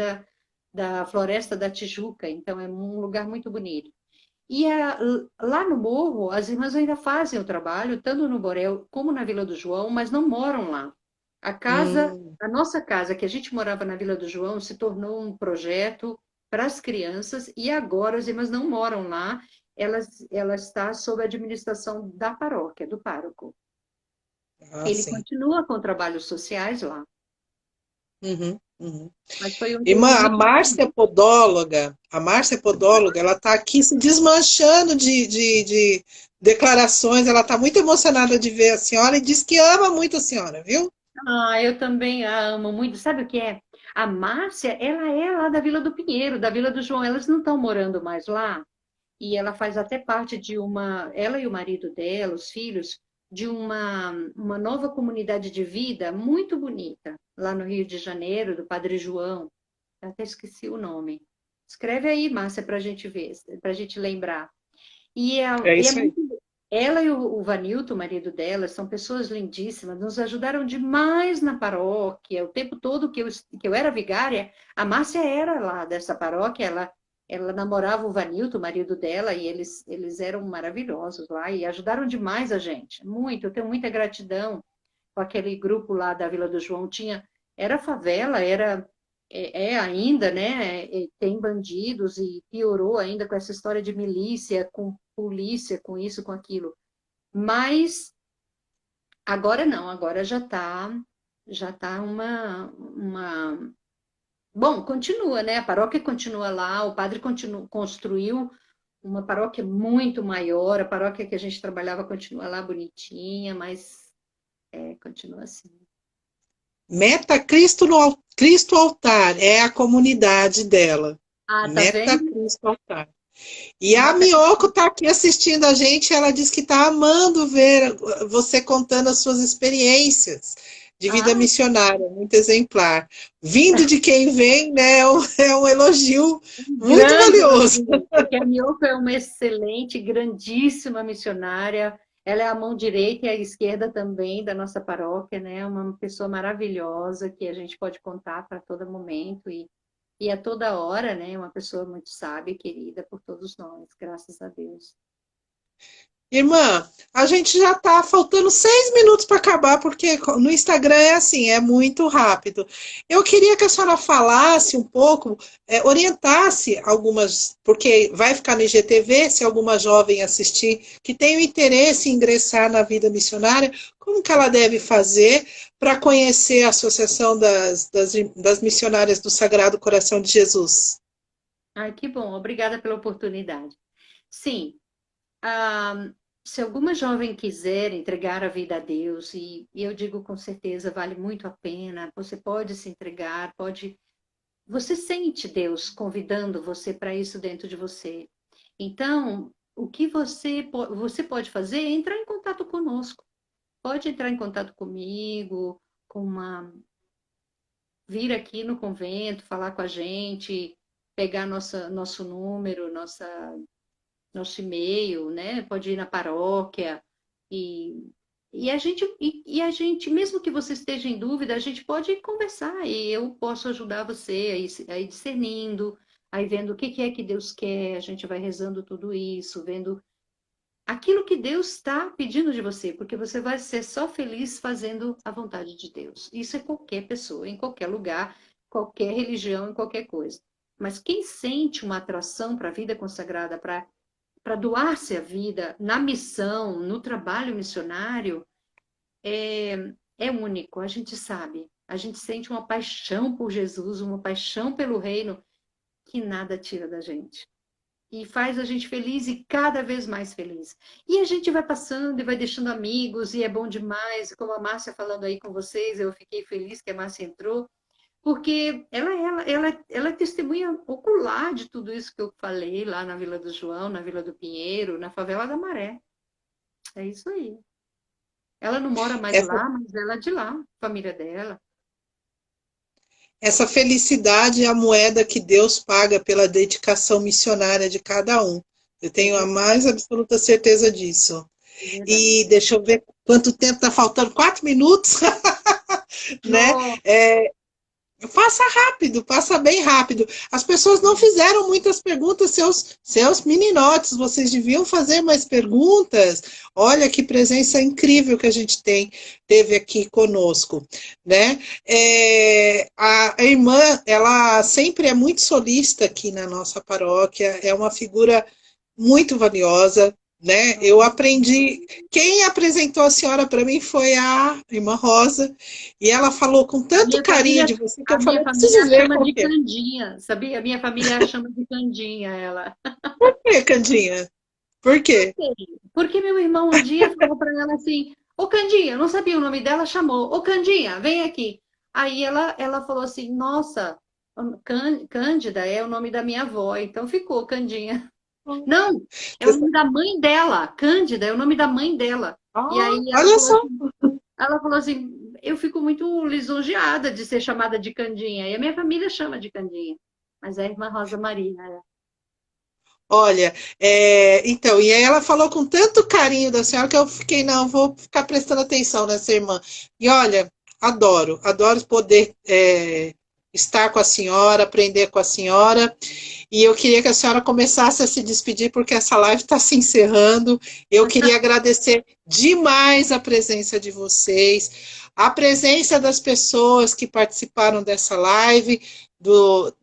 da Floresta da Tijuca, então é um lugar muito bonito. E lá no morro, as irmãs ainda fazem o trabalho, tanto no Borel como na Vila do João, mas não moram lá. A casa, Hum, a nossa casa, que a gente morava na Vila do João, se tornou um projeto para as crianças e agora as irmãs não moram lá, ela está sob a administração da paróquia, do pároco. ah, Ele sim. continua com trabalhos sociais lá, Uhum, uhum. mas foi um Irmã, período difícil. A Márcia Podóloga, ela está aqui se desmanchando de declarações, ela está muito emocionada de ver a senhora e diz que ama muito a senhora, viu? Ah, eu também a amo muito. Sabe o que é? A Márcia, ela é lá da Vila do Pinheiro, da Vila do João. Elas não estão morando mais lá. E ela faz até parte de uma, ela e o marido dela, os filhos, de uma nova comunidade de vida muito bonita, lá no Rio de Janeiro, do Padre João. Eu até esqueci o nome. Escreve aí, Márcia, para a gente ver, para a gente lembrar. É E é isso aí. muito. Ela e o Vanilton, o marido dela, são pessoas lindíssimas, nos ajudaram demais na paróquia. O tempo todo que eu era vigária, a Márcia era lá dessa paróquia, ela namorava o Vanilton, o marido dela, e eles eram maravilhosos lá e ajudaram demais a gente. Muito, eu tenho muita gratidão com aquele grupo lá da Vila do João. Era favela, é ainda, né? Tem bandidos e piorou ainda com essa história de milícia, com polícia, com isso, com aquilo. Mas agora não, agora já tá Bom, continua, né? A paróquia continua lá, o padre construiu uma paróquia muito maior, a paróquia que a gente trabalhava continua lá bonitinha, mas continua assim. Meta Cristo Altar é a comunidade dela. Ah, tá Meta vendo? Cristo Altar. E a Meta Miyoko está aqui assistindo a gente, ela diz que está amando ver você contando as suas experiências de vida Ah, missionária, muito exemplar. Vindo de quem vem, né, é um elogio um muito grande valioso. elogio, porque a Miyoko é uma excelente, grandíssima missionária. Ela é a mão direita e a esquerda também da nossa paróquia, né? Uma pessoa maravilhosa que a gente pode contar para todo momento e a toda hora, né? Uma pessoa muito sábia e querida por todos nós, graças a Deus. Irmã, a gente já está faltando 6 minutos para acabar, porque no Instagram é assim, é muito rápido. Eu queria que a senhora falasse um pouco, orientasse algumas, porque vai ficar no IGTV, se alguma jovem assistir, que tem o interesse em ingressar na vida missionária, como que ela deve fazer para conhecer a Associação das Missionárias do Sagrado Coração de Jesus? Ai, que bom, obrigada pela oportunidade. Sim, ah, se alguma jovem quiser entregar a vida a Deus, e eu digo com certeza, vale muito a pena, você pode se entregar, pode. Você sente Deus convidando você para isso dentro de você. Então, o que você pode fazer é entrar em contato conosco. Pode entrar em contato comigo, com uma vir aqui no convento, falar com a gente, pegar nosso número, nosso e-mail, né? Pode ir na paróquia e, e a gente, mesmo que você esteja em dúvida, a gente pode conversar e eu posso ajudar você a ir discernindo, aí vendo o que é que Deus quer, a gente vai rezando tudo isso, vendo aquilo que Deus está pedindo de você, porque você vai ser só feliz fazendo a vontade de Deus. Isso é qualquer pessoa, em qualquer lugar, qualquer religião, em qualquer coisa. Mas quem sente uma atração para a vida consagrada, para para doar-se a vida na missão, no trabalho missionário, é único, a gente sabe. A gente sente uma paixão por Jesus, uma paixão pelo reino, que nada tira da gente. E faz a gente feliz e cada vez mais feliz. E a gente vai passando e vai deixando amigos, e é bom demais. Como a Márcia falando aí com vocês, eu fiquei feliz que a Márcia entrou, porque ela é testemunha ocular de tudo isso que eu falei lá na Vila do João, na Vila do Pinheiro, na Favela da Maré. É isso aí. Ela não mora mais Essa, lá, mas ela é de lá, família dela. essa felicidade é a moeda que Deus paga pela dedicação missionária de cada um. Eu É tenho a verdade, mais absoluta certeza disso. é verdade. E deixa eu ver quanto tempo está faltando, 4 minutos, né? No, Passa rápido, passa bem rápido. As pessoas não fizeram muitas perguntas, seus meninotes, vocês deviam fazer mais perguntas. Olha que presença incrível que a gente teve aqui conosco, né? A irmã, ela sempre é muito solista aqui na nossa paróquia, é uma figura muito valiosa, né? Eu aprendi. Quem apresentou a senhora para mim foi a irmã Rosa, e ela falou com a tanto minha carinho família, de você que a eu falei, minha família preciso a ver chama qual de que é. Candinha, sabia? A minha família a chama de Candinha, ela. Por que, Candinha? Por quê? Porque meu irmão um dia falou para ela assim: Ô Candinha, eu não sabia o nome dela, chamou: Ô Candinha, vem aqui. Aí ela falou assim: Nossa, Cândida é o nome da minha avó, então ficou Candinha. Não, é o nome da mãe dela. Cândida é o nome da mãe dela. E Ah, aí olha só. ela falou assim, eu fico muito lisonjeada de ser chamada de Candinha. E a minha família chama de Candinha. Mas é a irmã Rosa Maria. Né? Olha, então, e aí ela falou com tanto carinho da senhora que eu fiquei, não, vou ficar prestando atenção nessa irmã. E olha, adoro poder estar com a senhora, aprender com a senhora. E eu queria que a senhora começasse a se despedir, porque essa live está se encerrando. Eu queria agradecer demais a presença de vocês, a presença das pessoas que participaram dessa live,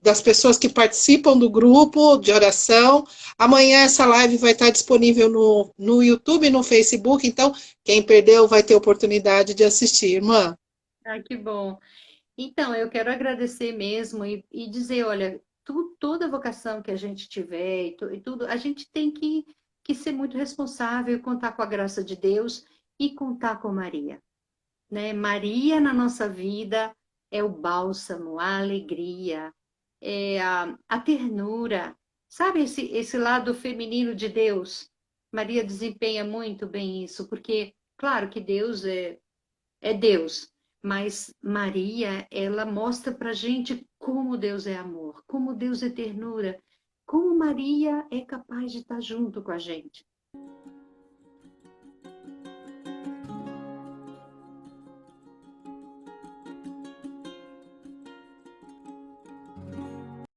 das pessoas que participam do grupo de oração. Amanhã essa live vai estar disponível no YouTube e no Facebook, então quem perdeu vai ter oportunidade de assistir, irmã. Ah, que bom. Então, eu quero agradecer mesmo e dizer, olha, toda vocação que a gente tiver e tudo, a gente tem que ser muito responsável, contar com a graça de Deus e contar com Maria. Né? Maria na nossa vida é o bálsamo, a alegria, é a ternura. Sabe esse lado feminino de Deus? Maria desempenha muito bem isso, porque, claro que Deus é Deus, mas Maria, ela mostra para gente como Deus é amor, como Deus é ternura, como Maria é capaz de estar junto com a gente.